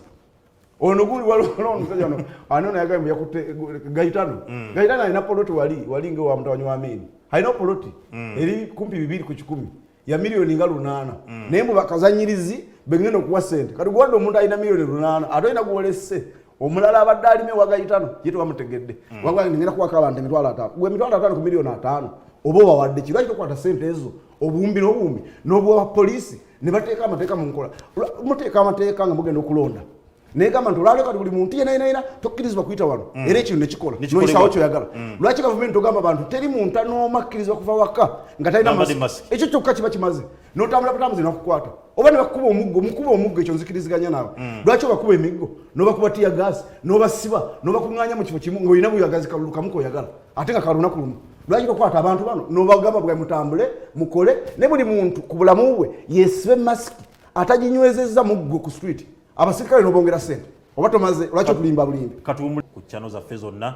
ono guli waliwo omusajja ono anona yagambe yakutte gayitano alina poloti wali nga wa mutawanyi wa Amini alina poloti eri kumpi 2 ku 10 ya miliyoni nga 8 naye mbu bakazanyirizi bengenda okuwa sente kati gwadde omuntu alina miliyoni 8 ate olina guwolese omulala abadde alime wagayitano ye tebamutegedde wagamba ngenda kuwaka abantu emitwalo 5 gwe emitwalo 5 ku miliyoni 5 oba obawadde ki lwaki tokwata sente ezo obuwumbi n'obuwumbi n'obuwa poliisi ne bateeka amateeka mu nkola muteeka amateeka nga mugenda okulonda negamba nti olwaleo kati buli muntu yenayina tokkirizibwa kuyita wano era ekintu nekikola noyisawo kyoyagala lwaki gavumenti ogamba abantu teri muntu anooma akkirizibwa kuva waka nga talina masiki ekyo kyokka kiba kimaze n'otambula butambuzi nakukwata oba ne bakuba omuggo mukuba omuggo ekyo nzikiriziganya naawe lwaki obakuba emiggo n'obakuba tiya gaasi n'obasiba n'obakuŋŋaanya mu kifo kimu ng'olina buyagazi kalulu kamu koyagala ate nga kalunaku lumu lwaki tokwata abantu bano n'obagamba bwe mutambule mukole ne buli muntu ku bulamu bwe yesibe masiki ataginywezezza muggo ku street abasirikale nobongera sente oba tomaze lwaki tulimba bulimbi katumuli ku channel zaffe zonna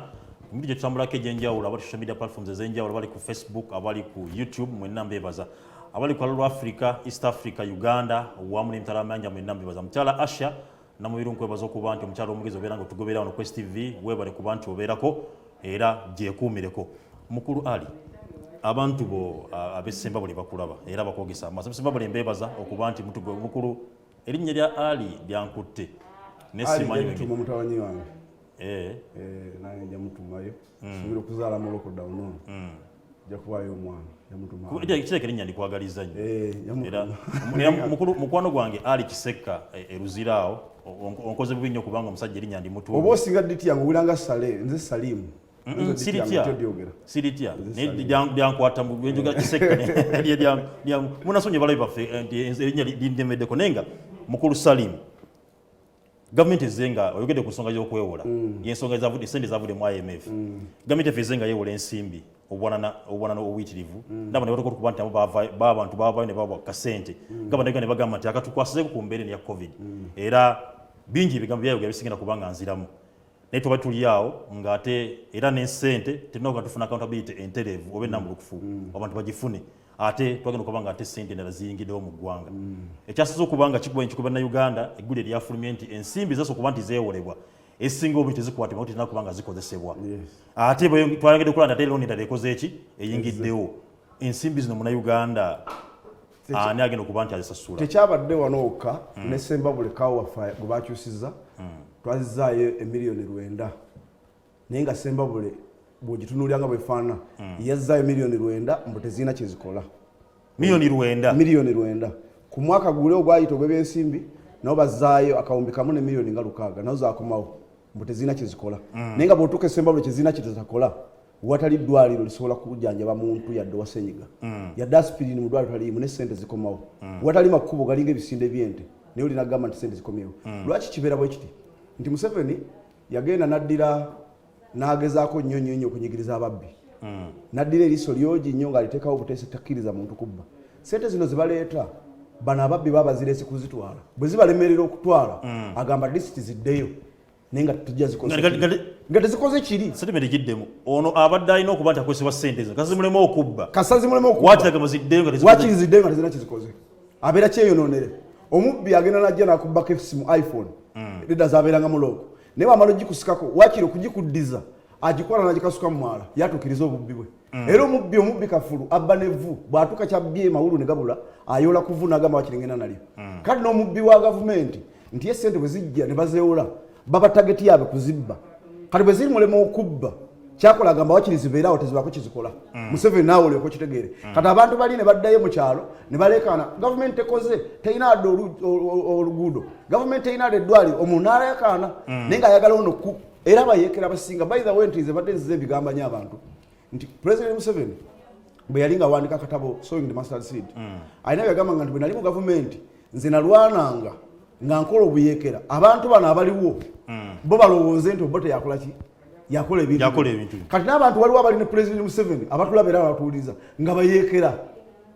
muli gye tutambulako egyenjawulo abali social media platforms ez'enjawulo abali ku Facebook abali ku YouTube mwenna mbebaza abali ku Alulu Africa East Africa Uganda wamu n'emitala amanja mwenna mbebaza mukyala Asha namubiru nkwebaza okuba nti omukyala omugezi obeera nga otugobera wano Quest TV webale kuba nti obeerako era gyekuumireko mukulu Ali abantu bo ab'essemba buli bakulaba era bakwogesa amaaso ab'essemba buli mbebaza okuba nti mutugwe mukulu erinnya lya Ali lyankutte nesimanyi wengine mutawanyi wange naye nja mutumayo subira okuzaala mu lockdown ono nja kubayo omwana yamutumayo kireka erinnya ndikwagaliza nnyo era mukulu mukwano gwange Ali Kiseka eruziraawo onkoze bubi nnyo kubanga omusajja erinnya ndi mutu oba osinga diti yange owulanga sale nze Salimu Siritia lyankwata mu byenjoga Kiseka munasonye balabi baffe erinnya lindemeddeko naye nga mukulu Salim gavumenti ezenga oyogedde ku nsonga y'okwewola yensonga sente zavudde mu IMF gavumenti effe ezenga yeewola ensimbi obwanana obuyitirivu ndaba ne batokola okuba nti abantu baavayo ne babwa kasente nga bannayuganda ne bagamba nti akatukwasizeeko ku mbeera ya COVID era bingi ebigambo byayoga bisigenda kubanga nziramu naye tuba tuli awo ng'ate era n'ensente tulina nga tufuna accountability entereevu oba ennambulukufu abantu bagifune ate twagenda okuba nga ate sente endala ziyingiddewo mu ggwanga ekyasinze okuba nga kikuba enkikuba bannayuganda eggulu eryafulumye nti ensimbi zasa okuba nti zeewolebwa esinga obuli tezikwatibwa nti zirina kuba nga zikozesebwa ate twayongedde okulanda ate looni endala ekoze eki eyingiddewo ensimbi zino munnayuganda ani agenda okuba nti azisasula tekyabadde wano wokka ne Sembabule kawo waffe gwe bakyusizza twazizaayo emiliyoni 9 naye nga Sembabule bw'ogitunuulira nga bwefaana yazzaayo miliyoni 9 mbu tezirina kyezikola miliyoni 9 ku mwaka gule ogwayita ogw'ebyensimbi nabo bazaayo akawumbi kamu ne miliyoni nga 6 nazo zakomawo mbutezina kizikola nenga botuke sembabule kizina kitakola watali ddwaliro lisobola kujjanjaba muntu yadde wasenyiga yadde aspirini mu ddwaliro taliimu ne sente zikomawo watali makubo galinga ebisinde byente naye olina gamba nti sente zikomyewo lwaki kibeera bwe kiti nti Museveni yagenda naddira n'agezaako nnyo okunyigiriza ababbi naddira eriiso lyogi nnyo ng'aliteekawo obuteesi takkiriza muntu kubba sente zino zibaleeta bano ababbi babazirese kuzitwala bwe zibalemerera okutwala agamba disiti ziddeyo naye nga tujja zikoze nga tezikoze kiri setemere giddemu ono abadde alina okuba nti akozesebwa sente zo kasazimulemu okubba watagamba ziddeyo nga tezina kizikoze abeera kyeyononere omubbi agenda najja nakubbako esimu iPhone edda zabeeranga muloko naye wamala ogikusikako wakiri okugikuddiza agikola nagikasuka mu mwala yatuukiriza obubbi bwe era omubbi kafulu abba nevvu bw'atuuka kyabbye mawulu ne gabula ayoola kuvu n'agamba wakiri ngenda nalyo kati n'omubbi wa gavumenti nti ye sente bwe zijja ne bazeewola baba tageti yabe kuzibba kati bwe ziri mulema okubba kyakola agamba wakiri zibeerawo tezibaako kizikola Museveni naawe olyoko kitegeere kati abantu bali ne baddayo mu kyalo ne baleekaana gavumenti ekoze terina adde oluguudo gavumenti terina adde eddwaliro omuntu n'aleekaana naye ng'ayagala ono era abayeekera abasinga by the way nti nze badde nzize ebigamba nnyo abantu nti President Museveni bwe yali ng'awandiika akatabo Sowing the Mustard Seed alina byagambanga nti bwe nali mu gavumenti nze nalwananga nga nkola obuyeekera abantu bano abaliwo bo balowooze nti obote yakola ki yakola ebintu kati n'abantu waliwo abali ne President Museveni abatulaba era abatuwuliriza nga bayeekera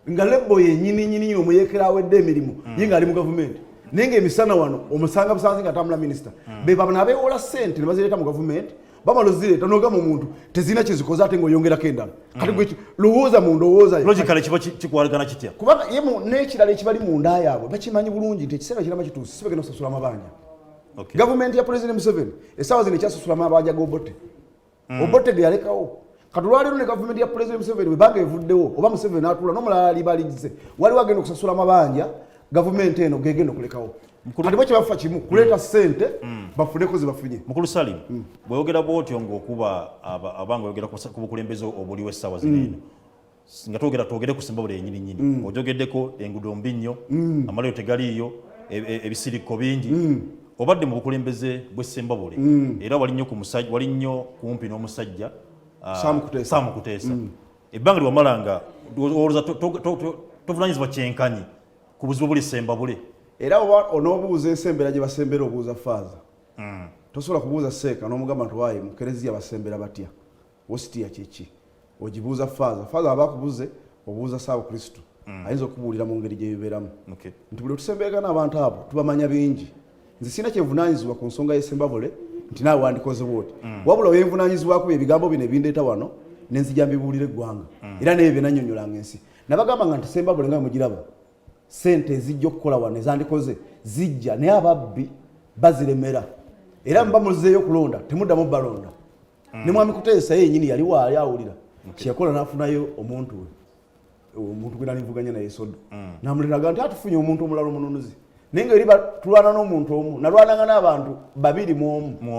nga lebo yennyini omuyeekera awedde emirimu ye ng'ali mu gavumenti naye ng'emisana wano omusanga busanzi nga tambula minisita be baba n'abeewola ssente ne bazireeta mu gavumenti bamala ozireeta n'ogamba omuntu tezirina kizikoze ate ng'oyongerako endala kati gwe lowooza mu ndowooza logically kiba kikwalagana kitya kubanga ye n'ekirala ekibali mu nda yaabwe bakimanyi bulungi nti ekiseera kirama kituusi si bagenda okusasula amabanja gavumenti ya President Museveni essaawa zino ekyasasula amabanja g'obote obote ge yalekawo kati olwaleero ne gavumenti ya President Museveni bwe banga evuddewo oba Museveni n'atuula n'omulala alibaligize waliwo agenda okusasula amabanja gavumenti eno gegenda okulekawo kati bwe kyebafa kimu kuleeta ssente bafuneko ze bafunye mukulu Salim bweyogera bwotyo ng'okuba abanga oyogera ku bukulembeze obuliwo essaawa zino eno nga twogere ku Sembabule yennyini ojogeddeko enguudo mbi nnyo amaliro tegaliiyo ebisirikko bingi obadde mu bukulembeze bwe Sembabule era wali nnyo kumpi n'omusajja Sam Kuteesa ebbanga lyewamalanga olowooza tovunanyizibwa kyenkanyi ku buzibu buli Sembabule era oba onoobuuza ensembera gye basembera obuuza faaza tosobola kubuuza seeka n'omugamba nti waayi mu kereziya basembera batya wositiya kiki ogibuuza faaza abakubuze obuuza Saawa Kristo ayinza okubuulira mu ngeri gye bibeeramu nti buli tusemberagana abantu abo tubamanya bingi nze sina kyenvunaanyizibwa ku nsonga y'Sembabule nti naawe wandikoze bwoti wabula wenvunaanyizibwako ebigambo bino ebindeeta wano nenzija mbibuulira eggwanga era naye byenannyonnyolanga ensi nabagambanga nti Sembabule nga mugiraba sente ezijja okukola wano ezandikoze zijja naye ababbi baziremera era muba muzeeyo okulonda temuddamu balonda ne Mwami Kuteesa yennyini yali waali awulira kyeyakola n'afunayo omuntu gwe nalinvuganya naye Sodo namuliraga nti atufunye omuntu omulala omununuzi naye nga eri tulwana n'omuntu omu nalwananga n'abantu 2 mu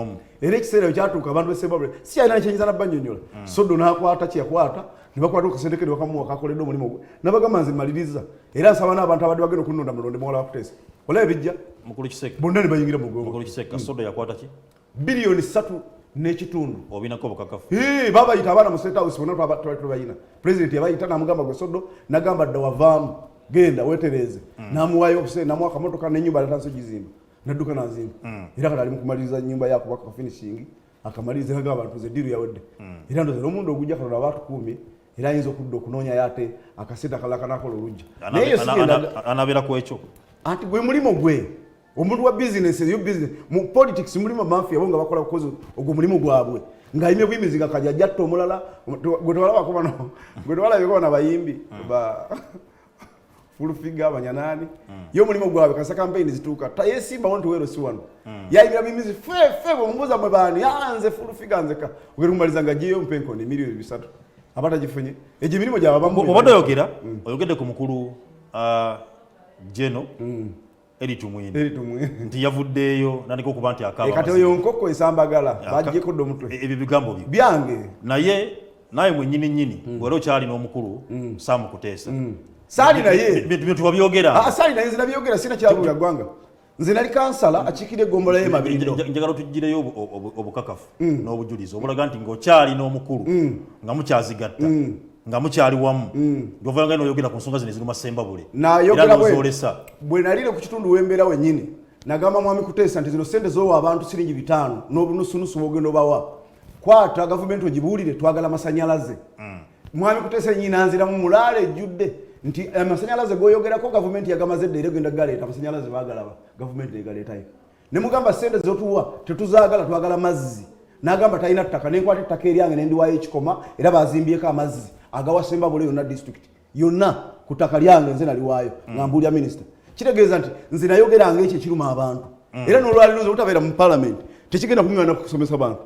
omu era ekiseera kyatuuka abantu b'Sembabule si alina nekyenyiza nabba nnyonnyola Sodo n'akwata kyeyakwata ne bakwata okasenteke ne bakamuwa kakoledde omulimu gwe nabagamba nze maliriza era nsaba n'abantu abadde bagenda okunonda mulonde muwala wa Kuteesa olaba ebijja mukulu Kiseka bonna ne bayingira mu gongo mukulu Kiseka Sodo yakwata ki bilioni 3 n'ekitundu obinako obukakafu babayita abaana mu State House bonna tubayina president yabayita n'amugamba gwe Sodo n'agamba dda wavaamu genda wetereze namuwayo obuse namuwa akamotoka n'ennyumba alatanso gizimba nadduka nazimba era kati ali mu kumaliriza nnyumba yaako ka finishing akamaliriza ng'agamba abantu ze diru yawedde era ndoze n'omuntu ogujja Katonda abatukuumye era ayinza okudda okunoonya yate akasente akalala kanakola olujja naye anabeera ku ekyo anti gwe mulimo gwe omuntu wa business mu politics mulimo mafia bo nga bakola kukoza ogwo mulimo gwabwe ng'ayimye buyimizi kajja jatta omulala gwe tewalabeko bana bayimbi fulufiga abanyanani yo mulimo gwabwe kasa campaign zituuka tayesimba wontu wero si wano yayimira buyimizi fe bwombuza mwe bani yanze fulufiga nzeka ugerumaliza nga giyo mpenko ni milioni 3 abatagifunye egyo mirimo gy'abamu obadde oyogedde ku mukulu Jeno Elly Tumwine nti yavuddeeyo nandika okuba nti Akaaba kati oyo nkoko esambagala bajjeko ddo omutwe ebyo bigambo byange naye mwennyini wera okyali n'omukulu Sam Kuteesa saali naye bintu wabyogera saali naye nzinabyogera sina kyabulira ggwanga nze nali kansala akikire gombola ye Mabindo njagala tugireyo obukakafu n'obujulizi obulaga nti ng'okyali n'omukulu nga mukyazigatta nga mukyali wamu ndovanga n'oyogera ku nsonga zino eziruma Ssembabule n'ayogera bwe nalire ku kitundu w'embeera wennyini nagamba mwami Kuteesa nti zino sente z'owa abantu siringi 5 n'obunusunusu bw'ogenda obawa kwata gavumenti ogibuulire twagala masanyalaze mwami Kuteesa nnyina nziramu mulaala ejjudde nti amasanyalaze goyogerako gavumenti yagamaze dde era genda galeeta amasanyalaze baagalaba gavumenti egaleetayo ne mugamba sente zotuwa tetuzaagala twagala mazzi n'agamba talina ttaka nenkwata ettaka eryange nendiwayo ekikoma era bazimbyeko amazzi agawa Ssembabule yonna district yonna ku ttaka lyange nze naliwaayo nga mbuulya minisita kitegeeza nti nze nayogeranga ekyo ekiruma abantu era n'olwaliro nze butabeera mu palamenti tekigenda kuŋŋaana kusomesa bantu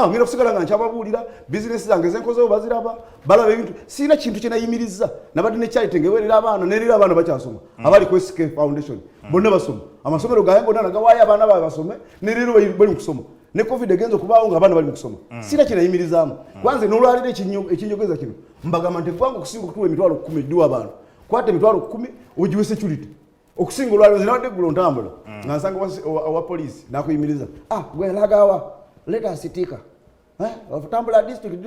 ngenda kusigala nga nkyababuulira bizinesi zange zenkozeho baziraba balaba ebintu siina kintu kyenayimirizza nabadde nekyayitengewerera abaana nerera abaana bakyasoma abali ku SK Foundation bonna basoma amasomero gange gonna nagawaayo abaana baabwe basome nerero bali mu kusoma ne covid egenza okubaawo nga abaana bali mu kusoma siina kyenayimirizaamu kwanze n'olwaliro ekinyogeza kino mbagamba nti eggwanga okusinga okutuwa emitwalo 10 eddiwa abantu kwata emitwalo 10 ogiwe security okusinga olwaliro nze nawadde eggulo ntambula nga nsanga owa poliisi nakuyimiriza gwe lagawa let us sitika Tambula district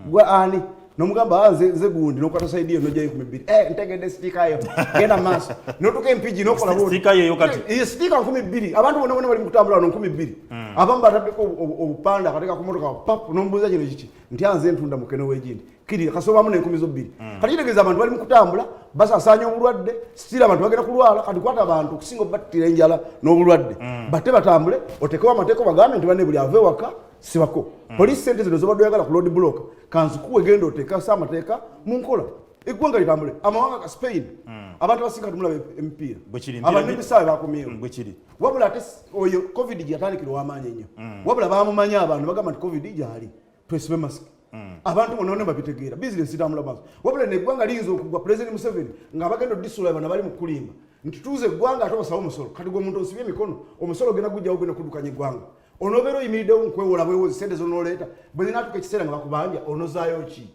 gwa ani nomugamba nze gundi nokwata side no jayi 12 ntegede sitika yo genda maso notuke mpiji nokola road sitika yo kati sitika 12 abantu bonna bali mukutambula no 12 abamba batadeko obupanda katika kumotoka pap nombuza kino kiki nti anze ntunda mukeno wejindi kiri kasoba mu ne 12 kati tegeza abantu bali mukutambula basa asanya obulwadde sitira abantu bagenda kulwala kati kwata abantu kusinga battira enjala n'obulwadde batte batambule otekewa amateko bagambe nti bane buli ave waka sibako police sente zino zobadde yagala ku road block kanzu kuwegenda oteka samateeka mu nkola eggwanga litambule amawanga ka Spain abantu basinga tumula empira abanebisawe bakomyewo wabula ate oyo covid gyatandikira w'amaanyi ennyo wabula bamumanya abantu bagamba nti covid gyali twesibe mask abantu bonna babitegeera business itambula maaso wabula neggwanga liyinza okugwa president Museveni nga bagenda odisula bana bali mu kulimba nti tuuze eggwanga ate obasawo omusolo kati gwe omuntu osibye emikono omusolo ogenda gujjawo ogenda kuddukanya eggwanga onobeera oyimiriddewo nkwewola bwewozi sente zonoleeta bwe zinaatuka ekiseera nga bakubanja onozaayo ki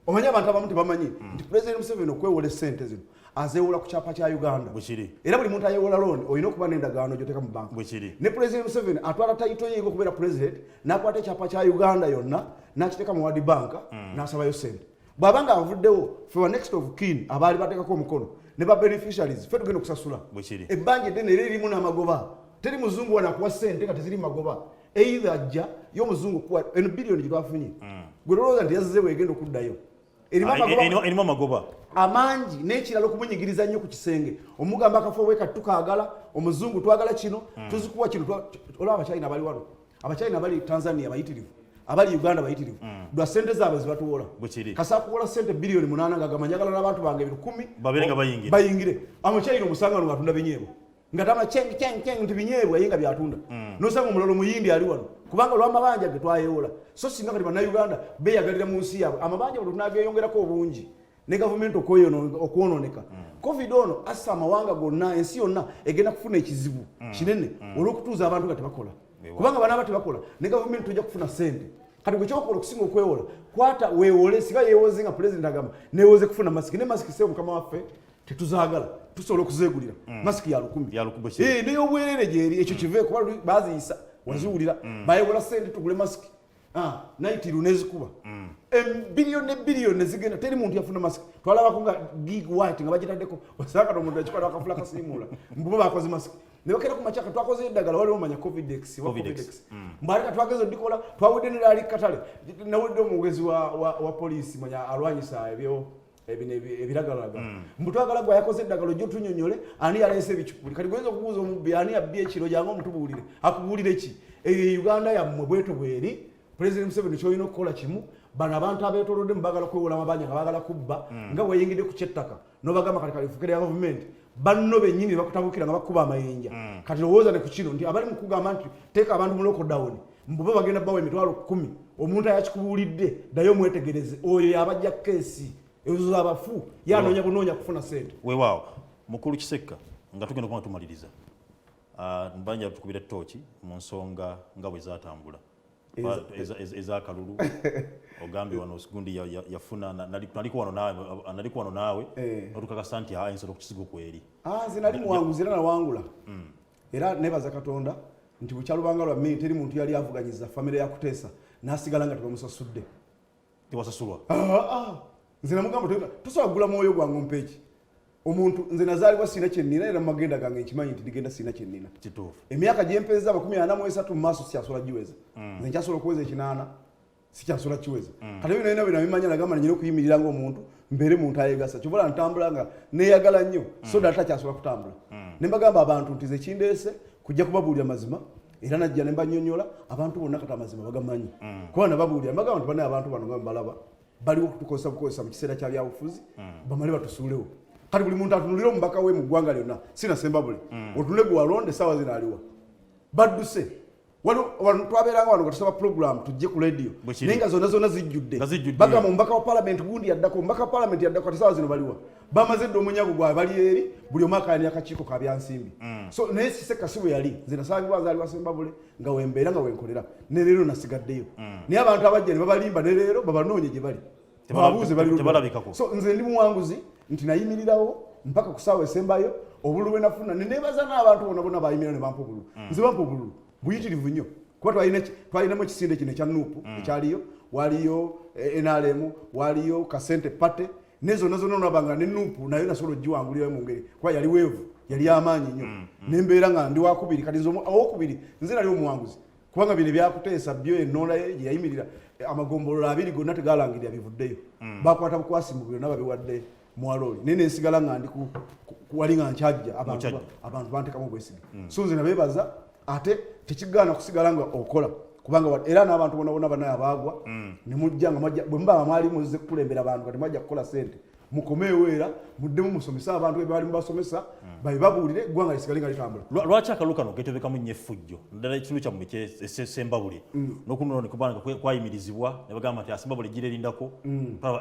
omanyi abantu abamu tebamanyi nti president Museveni okwewola esente zino azeewola ku kyapa kya Uganda era buli muntu ayewola looni olina okuba n'endagaano gy'oteeka mu banka ne president Museveni atwala tayito ye okubeera president n'akwata ekyapa kya Uganda yonna n'akiteeka mu World Bank n'asabayo sente bw'aba nga avuddewo fe next of kin abaali bateekako omukono ne ba beneficiaries fe tugenda okusasula ebbanja eddene era erimu n'amagoba teri muzungu wanakuwa sente nga teziri magoba either ajja y'omuzungu kuwa eno biliyoni gye twafunye gwe lowooza nti yazzeewo egenda okuddayo erimu amagoba amangi n'ekirala okumunyigiriza nnyo ku kisenge omugamba akafo bwe kati tukaagala omuzungu twagala kino tuzikuwa kino olaba abachina bali wano abachina bali Tanzania bayitirivu abali Uganda bayitirivu dwa sente zaabwe zibatuwola kasa kuwola sente biliyoni 8 nga gamanyagala n'abantu bange 10 babeere nga bayingire amachina omusanga no atunda binyeebo ngatama cheng nti binyeebwa yenga byatunda nosanga omulalo muyindi ali wano kubanga olw'amabanja ge twayewola so singa kati bannayuganda beyagalira mu nsi yaabwe amabanja bwe tunageyongerako obungi ne gavumenti okwononeka covid ono assa amawanga gonna ensi yonna egenda kufuna ekizibu kinene olw'okutuuza abantu nga tebakola kubanga banaaba tebakola ne gavumenti tujja kufuna sente kati gwe kyokola okusinga okwewola kwata weewole siba yeewoze nga pulezidenti agamba neewoze kufuna masiki ne masiki se mukama waffe tetuzaagala tusobola okuzeegulira masiki ya 10 n'ey'obwerere gyeri ekyo kive kuba baziyisa waziwulira bayewola sente tugule masiki naitiru nezikuba biliyoni nezigenda teri muntu yafuna masiki twalabako nga gig white nga bagitaddeko wasanga n'omuntu akikwata akafula kasiimula mbubo bakoze masiki ne bakera ku makyaka twakoze eddagala waliwo omanya covidex mbwaleka twageze odikola twawudde nerali katale nawudde omwogezi wa poliisi manya alwanyisa ebiragalaga mbutwagala gwa yakoze eddagalo gyo tunyonyole ani yaleese ebicupuli kati gwenza okubuuza omubbi ani yabbi ekiro jangu omutubuulire akubuulire ki eyo Uganda yammwe bweto bweri president Museveni kyolina okukola kimu bano abantu abeetolodde mubagala kwewola amabanja nga bagala kubba nga weyingidde ku kyettaka nobagamba kati kalifukire ya gavumenti banno bennyini bakutabukira nga bakuba amayinja kati lowooza ne ku kino nti abali mukugamba nti teeka abantu mu lockdown mbube bagenda bawa emitwalo 10 omuntu ayakikubuulidde ddayo mwetegereze oyo yabajja keesi ezo abafu yanoonya bunoonya kufuna sente weewaawo mukulu Kisekka nga tugenda okuba tumaliriza mbanja tukubira ttooki mu nsonga nga bwe zaatambula eza kalulu ogambi wano gundi yafuna naliko wano naawe otukakasa nti ayinza okukisigo kweri nze nali muwanguzi era nawangula era nebaza Katonda nti bukyalubanga lwa mmini teri muntu yali avuganyiza famire ya Kuteesa nasigala nga tebamusasudde tewasasulwa nze namugamba tosobola kugula mwoyo gwange ompeeki omuntu nze nazaalibwa sina kyennina era mumagenda gange nkimanyi nti digenda sina kyennina kituufu emyaka gyempeza 43 mu maaso sikyasobola giweza nze nkyasobola okuweza 8 sikyasobola kiweza kati ebyo nalina bwe nabimanya nagamba nanyina okuyimirira ngaomuntu mbeere muntu ayegasa kyobola ntambula nga neeyagala nnyo so ddala takyasobola kutambula ne mbagamba abantu nti ze kindeese kujja kubabuulira mazima era najja ne mbanyonyola abantu bonna kati amazima bagamanyi kuba nababuulira mbagamba nti banaye abantu bano nga mbalaba baliwo okutukozesa bukozesa mu kiseera kya byabufuzi bamale batusuulewo kati buli muntu atunulira omubaka we mu ggwanga lyonna sinasemba bule otunule gwe walonde essaawa zino aliwa badduse twabeeranga wano nga tusaba program tujje ku radio naye nga zonna zijjudde bagamba omubaka wa palamenti gundi yaddako omubaka wa palamenti yaddako kati essaawa zino baliwa bamaze dde omunyago gwabwe bali eri buli omu akaani akakiiko ka byansimbi so naye Siseka si bwe yali nze nasangibwa nzaalibwa Sembabule nga wembeera nga wenkolera ne leero nasigaddeyo naye abantu abajja ne babalimba ne leero babanoonye gye bali babuuze tebalabikako so nze ndi muwanguzi nti nayimirirawo mpaka ku ssaawa esembayo obululu bwe nafuna neneebaza n'abantu bonna bayimirira ne bampa obululu nze bampa obululu buyitirivu nnyo kuba twalinamu ekisinde kino ekya nuupu ekyaliyo waliyo NRM waliyo kasente pate nezonna olabanga ne nuupu nayo nasobola ogiwangulirayo mu ngeri kuba yali weevu yali amaanyi nnyo nembeera nga ndi wakubiri kati owokubiri nze nali omuwanguzi kubanga bino byakuteesa byo ennoola gye yayimirira amagombolola 2 gonna tegalangirira bivuddeyo bakwata bukwasi mu byonna babiwadde mwaloli naye nensigala nga ndi wali nga nkyajja abantu bantekamu obwesige so nze nabeebaza ate tekigaana kusigala nga okola kubanga era n'abantu bonna banaye abaagwa ne mujja nga bwe mubanga mwali muzze kukulembera abantu kati mwajja kukola sente mukomeewo era muddemu musomesa abantu be bali mubasomesa babibabuulire eggwanga lisigale nga litambula lwaki akalulu kano ketebekamu nnyo effujjo ddala ekitundu kyammwe Sembabule n'okunono kubanga kwayimirizibwa ne bagamba nti Sembabule gira erindako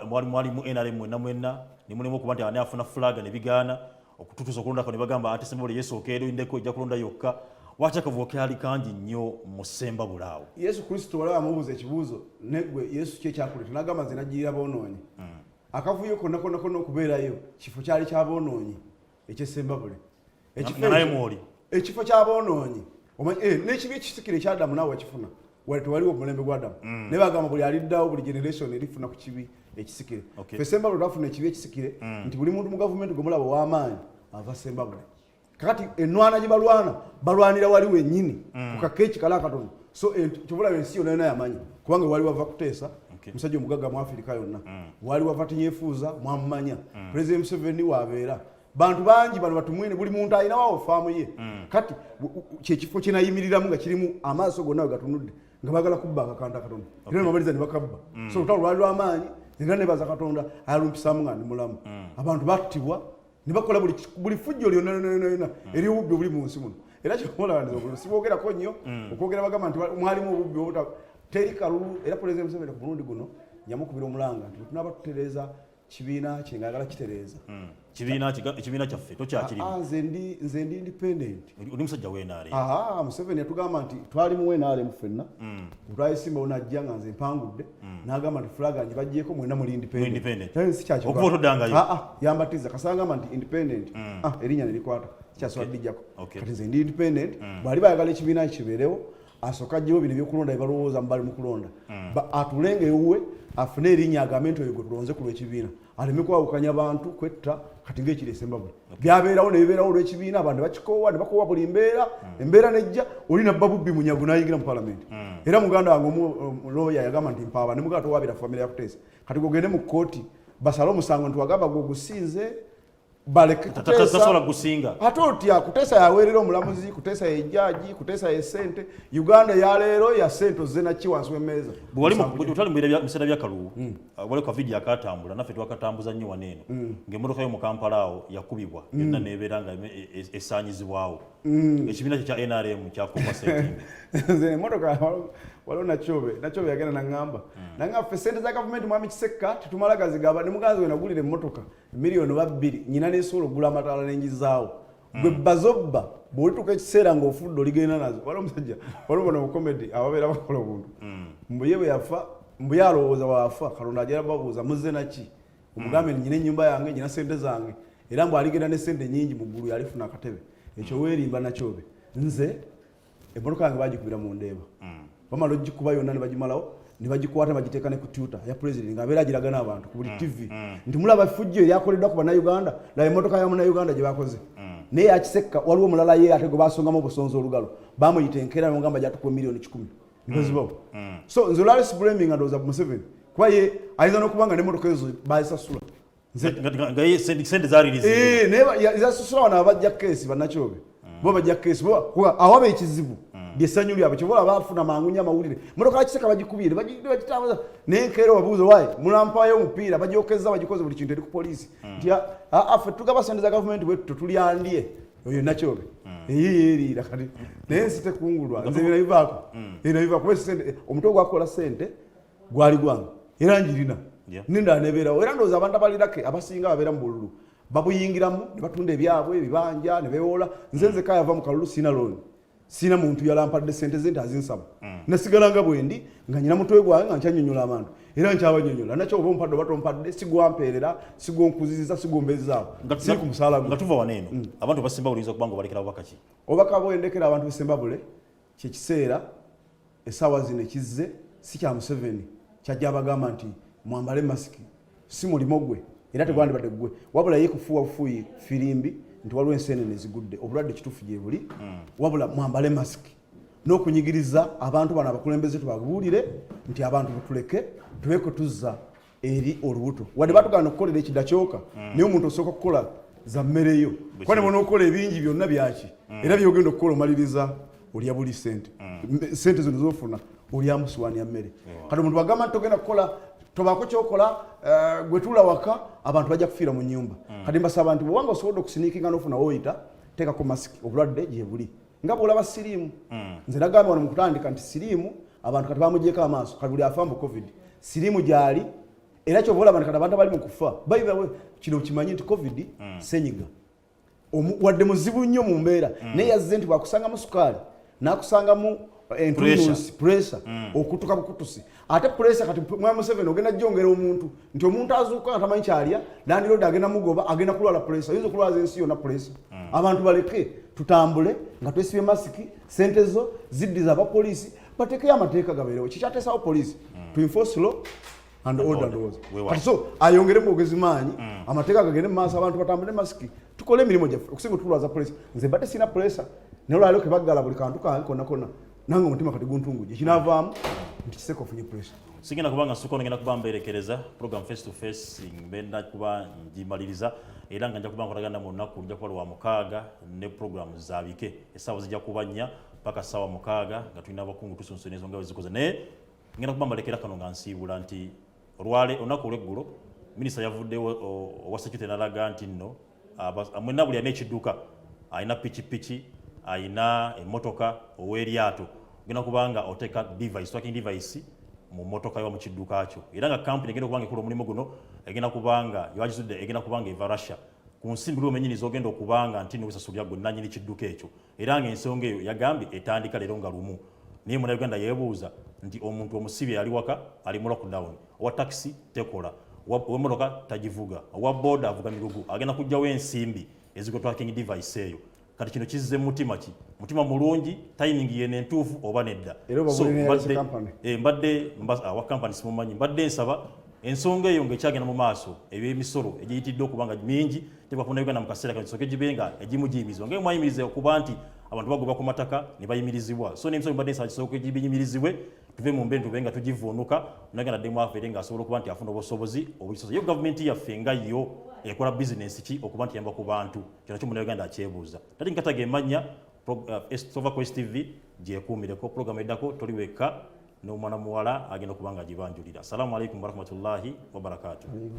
mwalimu NRM mwenna ne mulimu okuba nti ani afuna fulaga ne bigaana okututuusa okulondako ne bagamba ate Sembabule yesooka erindeko ejja kulonda yokka lwaki akavuyo kali kangi nnyo mu Sembabule awo Yesu Kristo wala amubuuza ekibuuzo negwe Yesu kye kyakuleta n'agamba nze najjirira boonoonyi akavuyo konna okubeerayo kifo kyali kyaboonoonyi eky'Sembabule ekifo kyaboonoonyi n'ekibi ekisikire ekya Adamu naawe wakifuna tewaliwo omulembe gwa Adamu naye bagamba buli aliddawo buli generation erifuna ku kibi ekisikire ffe Sembabule twafuna ekibi ekisikire nti buli muntu mu gavumenti gwe mulaba ow'amaanyi ava Sembabule kakati ennwana gye balwanira wali wennyini ku kakeeki kala akatono so kyobulaba ensi yonna yonna yamanyi kubanga wali wava Kuteesa musajja omugagga mu Afirika yonna wali wava tinyefuuza mwamumanya President Museveni wabeera bantu bangi bano batumwine buli muntu alina wawo faamu ye kati kyekifo kyenayimiriramu nga kirimu amaaso gonna we gatunudde nga bagala kubba akakanda katono era nebamaliriza ne bakabba so olutalo lwali lw'amaanyi era nebaza Katonda ayalumpisaamu nga ndi mulamu abantu battibwa ne bakola buli fujjo lyonna ery'obubbi obuli mu nsi muno era kyomulabandiza sibwogerako nnyo okwogera bagamba nti mwalimu obubbi teri kalulu era Pulezidenti Museveni ku mulundi guno nyamukubira omulanga nti tunaba tutereeza kibiina kye ngaagala kitereeza ekibiina kyaffe tokyakirimu nze ndi independent oli musajja w'enaale Museveni yatugamba nti twali mu NRM ffenna twayisimbawo najja nga nze mpangudde n'agamba nti fulaga ngi baggyeko mwena muli independent okuba otoddangayo yambatiza kasangamba nti independent erinnya ne likwata sikyasobola lijjako kati nze ndi independent bwali bayagala ekibiina kibeerewo asooka ajjewo bino ebyokulonda bye balowooza mu bali mu kulonda atulenge ewuwe afune erinnya agambe nti oyo gwe tulonze ku lw'ekibiina aleme kwawukanya bantu kwetta kati ng'ekiri Sembabule byabeerawo ne bibeerawo olw'ekibiina abantu ne bakikoowa ne bakoowa buli embeera nejja oli nabba bubbi munyago n'ayingira mu palamenti era muganda wange looya yagamba nti mpaaba ne muganda towaabira famire ya Kuteesa kati gogende mu kkooti basale omusango nti wagamba gwe gusinze baleke tasobola gusinga ate otya Kuteesa yaweerera omulamuzi Kuteesa yejjaaji Kuteesa yesente Uganda yaleero ya sente ozze naki wansi w'emmeeza otali mu biseera bya kalulu wali ka vidiyo akatambula naffe twakatambuza nnyo waneeno ng'emmotoka y'omu Kampala awo yakubibwa yonna neebeera nga esaanyizibwawo ekibiina kye kya NRM kyakuuma sente nze emmotoka waliwo nakyobe yagenda naŋŋamba ffe sente za gavumenti mwami Kisekka tetumala gazigaba ne muganzi we nagulira emmotoka miliyoni 2 nyina neesobola okugula amataala n'enjizaawo gwe bazobba bwolituka ekiseera ng'ofudde oligenda nazo wala omusajja walibona mu comedy ababeera bakola obuntu mbuye bwe yafa mbuye alowooza waafa Katonda ajala babuuza muzze naki omugambe nyina ennyumba yange nyina sente zange era mbw aligenda ne sente nnyingi mu ggulu yalifuna akatebe ekyo weerimba nakyobe nze emmotoka yange bagikubira mu ndeeba bamala ogikuba yonna ne bagimalawo ne bagikwata bagiteeka ne ku tuta ya president ng'abeera agiraga n'abantu ku buli tv nti mulaba fujjo eryakoleddwa ku bannayuganda laba emmotoka ya munnayuganda gye bakoze naye yakisekka waliwo omulala ye ate gwe basongamu obusonzi olugalo bamuyita enkeera nogamba gyatukuwa miliyoni 10 nibazibawo so nze olwalesi blaming ndowooza Museveni kuba ye ayinza n'okuba nga n'emmotoka ezo bazisasula sente zaalirize naye zasasula wano abajja keesi bannakyobe bo bajja keesi awaba ekizibu lyesanyu lyabwe kyobola bafuna mangunya amawulire motoka yakiseka bagikubire bagitambaza nenkeera babuuza waayi mulampayo omupiira bagyokeza bagikoze buli kintu eri ku poliisi nti affe tugaba sente za gavumenti bwe tutulyandye oyo nakyobe eyeyeriira kati naye nsi tekungulwa nze binabivaako kuba sente omutwe gwakola sente gwali gwange era njirina nendala nebeerawo era ndowooza abantu abalirake abasinga babeera mu bululu babuyingiramu ne batunda ebyabwe ebibanja ne beewola nze nzeka yava mu kalulu sina looni sina muntu yalampadde sente ze nti azinsaba nasigala nga bwendi nga nyina mutwe gwange nga nkyanyonyola abantu era nkyabanyonyola nakyo oba ompadde oba tompadde sigwampeerera sigwonkuzizza sigwombezaawo siri ku musaala nga tuva waneeno abantu basimba buliriza okuba nga obalekera obubaka ki obubaka bwendekera abantu besembabule kyekiseera essaawa zino ekizze si kya Museveni kyajja abagamba nti mwambale masiki si mulimo gwe era tegwandibadde gwe wabula ye kufuuwa bufuuyi firimbi nti waliwo enseenene zigudde obulwadde kituufu gye buli wabula mwambale masiki n'okunyigiriza abantu bano abakulembeze tubabuulire nti abantu betuleke tubeko tuzza eri olubuto wadde batugana okukolera ekidda kyoka naye omuntu osooka okukola za mmereyo kuba ne bona okukola ebingi byonna byaki era byogenda okukola omaliriza olya buli sente sente zino zofuna olya musuwani ya mmere kati omuntu bagamba nti togenda kukola tobaako kyokola gwetula waka abantu bajja kufiira mu nyumba kati mbasaba nti bwewanga osobodde okusiniikinga n'ofuna woyita teekako masiki obulwadde gye buli nga bwolaba siriimu nze nagambye wano mu kutandika nti siriimu abantu kati bamugyeko amaaso kati buli afa mu covid siriimu gyali era kyova olaba nti kati abantu abali mu kufa bayibawe kino kimanyi nti covid senyiga wadde muzibu nnyo mu mbeera naye yazze nti bwakusangamu sukaali n'akusangamu entunusi pressure okutuka bukutusi ate pressure kati mwa Museveni ogenda jongera omuntu nti omuntu azuuka atamanyi kyalya landlord agenda mugoba agenda kulwala pressure yizo kulwaza ensi yonna pressure abantu baleke tutambule nga twesibye masiki sente zo ziddiza abapoliisi batekeyo amateeka gabeerewo kikyateesawo poliisi to enforce law and order laws kati so ayongere mu ogezi maanyi amateeka gagende mu maaso abantu batambule masiki tukole emirimu gyaffe okusinga tulwaza pressure nze mbadde sina pressure naye olwaliro ke baggala buli kantu kange konna konna nange omutima kati guntunguje kinavaamu nti kiseka ofunye pressure sigenda kubanga nsuka ngenda kuba mberekereza program face to face ngenda kuba ngimaliriza era nga nja kuba nkolagana mu nnaku nja kuba lwa mukaaga ne program zabike essaawa zijja kuba 4 paka ssaawa 6 nga tulina abakungu tusunsuna ensonga wezikoze naye ngenda kuba mbalekera kano nga nsiibula nti olwale olunaku olweggulo minisita yavuddewo owa security n'alaga nti nno mwenna buli alina ekidduka alina pikipiki ayina emmotoka ow'eryato ogenda kubanga oteeka device tracking device mu mmotoka yo mu kidduka kyo era nga kampuni egenda kubanga ekola omulimu guno egenda kubanga yagizudde egenda kubanga eva Russia ku nsimbi lw'omenyiniza ogenda okubanga nti n'obusasulira gwe nannyini kidduka ekyo era ng'ensonga eyo yagambye etandika leero nga lumu naye munnayuganda yeebuuza nti omuntu omusibye ali waka ali mu lockdown owa taxi tekola ow'emmotoka tagivuga owa boda avuga migugu agenda kujjawo ensimbi eziko tracking device eyo kati kino kizze mutima ki mutima mulungi timing yene entuufu oba nedda so mbadde awa company simumanyi mbadde nsaba ensonga eyo ng'ekyagenda mu maaso eby'emisolo egiyitidde okubanga mingi tebakuna Uganda mu kaseera kano kisooke gibenga egimu giyimirizibwa nga mwayimirizibwa okuba nti abantu bagobwa ku mataka ne bayimirizibwa so n'emisolo mbadde nsaba kisooke giyimirizibwe tuve mu mbeera tuve nga tugivuunuka Uganda ddemu afeere ng'asobola okuba nti afuna obusobozi obukisobola yo gavumenti yaffe nga yo ekola bizinesi ki okuba nti yamba ku bantu kino kyo Munnayuganda akyebuuza tati nkataga emanya Sova Quest TV gyekuumireko programu eddako toliweka n'omwana muwala agenda okuba nga gibanjulira. Assalamu alaikum warahmatullahi wabarakatuh.